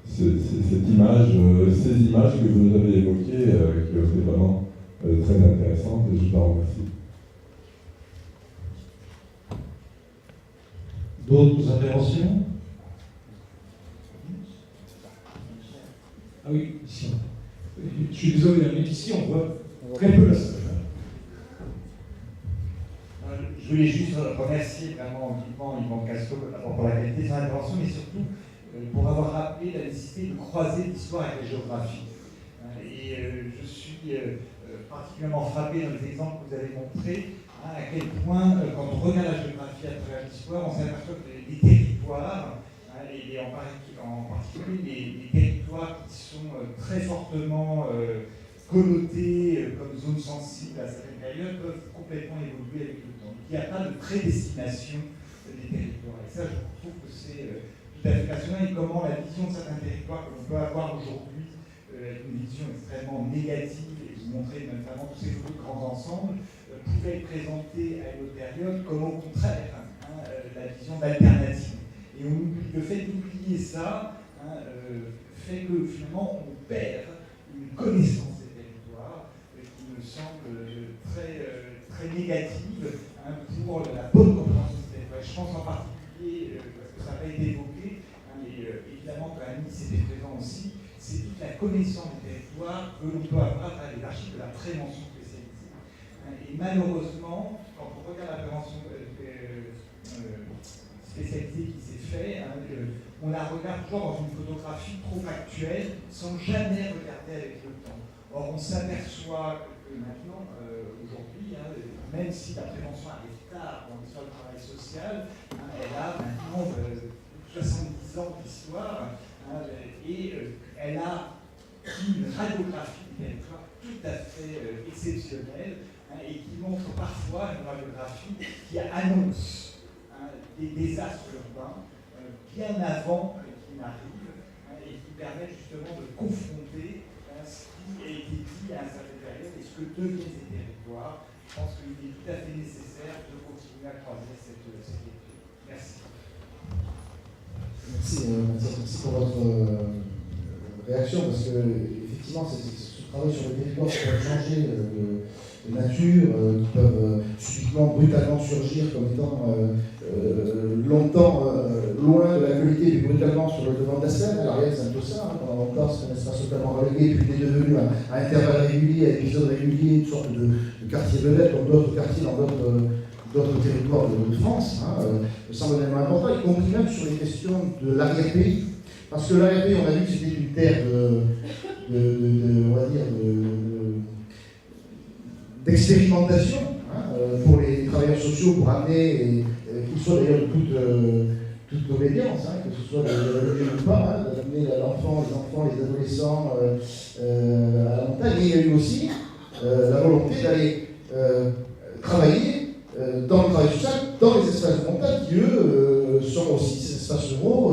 cette image, ces images que vous nous avez évoquées, qui ont été vraiment très intéressantes, et je vous en remercie. D'autres interventions? Ah oui, ici. Je suis désolé, mais ici on voit très peu la salle. Je voulais juste remercier vraiment vivement Yvan Castot pour la qualité de son intervention, mais surtout pour avoir rappelé la nécessité de croiser l'histoire avec la géographie. Et je suis particulièrement frappé dans les exemples que vous avez montrés, à quel point, quand on regarde la géographie à travers l'histoire, on s'aperçoit que les territoires, et en particulier les territoires qui sont très fortement connotés comme zones sensibles à certaines périodes, peuvent complètement évoluer avec le temps. Il n'y a pas de prédestination des territoires. Et ça, je trouve que c'est tout à fait passionnant, et comment la vision de certains territoires que l'on peut avoir aujourd'hui, une vision extrêmement négative, et vous montrez notamment tous ces photos de grands ensembles, pouvait être présentée à une autre période comme au contraire la vision d'alternative. Et le fait d'oublier ça fait que finalement on perd une connaissance des territoires qui me semble très négative pour la bonne compréhension des territoires. Je pense en particulier, parce que ça n'a pas été évoqué, mais évidemment quand Nice était présent aussi, c'est toute la connaissance des territoires que l'on peut avoir à les archives de la prévention spécialisée. Et malheureusement, quand on regarde la prévention spécialisée qui s'est faite, on la regarde toujours dans une photographie trop factuelle, sans jamais regarder avec le temps. Or, on s'aperçoit que maintenant, aujourd'hui, même si la prévention arrive tard dans l'histoire du travail social, elle a maintenant 70 ans d'histoire, et elle a une radiographie du territoire tout à fait exceptionnelle, et qui montre parfois une radiographie qui annonce des désastres urbains bien avant qu'ils n'arrivent, et qui permet justement de confronter ce qui a été dit à une certaine période et ce que deviennent ces territoires. voir. Je pense qu'il est tout à fait nécessaire de continuer à croiser cette lecture. Merci. Merci pour votre réaction, parce que effectivement, ce travail sur le territoire qui peut changer de nature, qui peuvent subitement, brutalement surgir comme étant longtemps loin de l'actualité, puis brutalement sur le devant de la scène. Alors, c'est un peu ça, hein, pendant longtemps, c'est un espace totalement relégué, puis il est devenu à intervalles réguliers, à épisodes réguliers, une sorte de quartier vedette, comme d'autres quartiers dans d'autres territoires de France, me semble également important, y compris même sur les questions de l'arrière-pays. Parce que l'arrière-pays, on a vu que c'était une terre d'expérimentation pour les travailleurs sociaux, pour amener, qu'ils soient d'ailleurs de toute obédience, que ce soit de religion ou pas, d'amener les enfants, les adolescents à la montagne. Mais il y a eu aussi la volonté d'aller travailler dans le travail social, dans les espaces de montagne, qui eux sont aussi ces espaces ruraux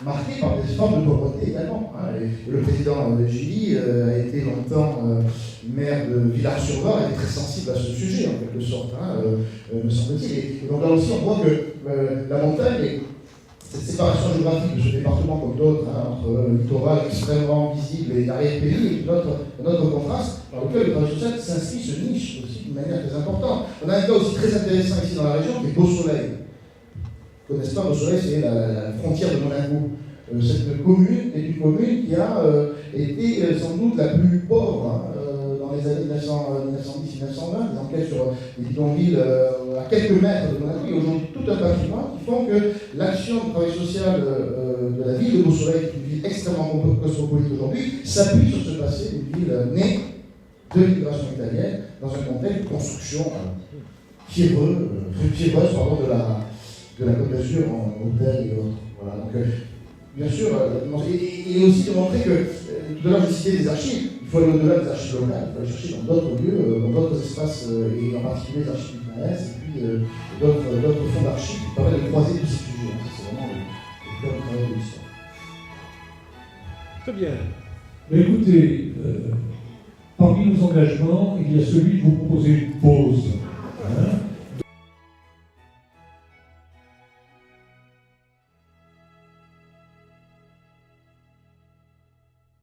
marqués par des formes de pauvreté également. Et le président Gilly a été longtemps maire de Villars-sur-Var, il est très sensible à ce sujet en quelque sorte, me semble-t-il. Et donc là aussi on voit que la montagne, cette séparation géographique de ce département comme d'autres, entre le littoral extrêmement visible et l'arrière-pays, et un autre contraste dans lequel le travail social s'inscrit, se niche aussi d'une manière très importante. On a un cas aussi très intéressant ici dans la région qui est Beausoleil. Vous ne connaissez pas, Beausoleil, c'est la frontière de Monaco. Cette commune est une commune qui a été sans doute la plus pauvre dans les années 1910-1920. Des enquêtes sur les bidonvilles à quelques mètres de Monaco. Il y a aujourd'hui tout un patrimoine qui font que l'action de travail social de la ville de Beausoleil, qui est une ville extrêmement cosmopolite aujourd'hui, s'appuie sur ce passé d'une ville née de l'immigration italienne dans un contexte de construction fiévreuse de la Côte d'Azur en hôtel et autres. Voilà, donc, bien sûr, et aussi de montrer que, tout à l'heure j'ai cité des archives, il faut aller au-delà des archives locales, il faut aller chercher dans d'autres lieux, dans d'autres espaces, et en particulier les archives du PNS, et puis d'autres fonds d'archives qui permettent de croiser tous ces sujets. C'est vraiment le cœur du travail de l'histoire. Très bien. Mais écoutez, parmi nos engagements, il y a celui de vous proposer une pause.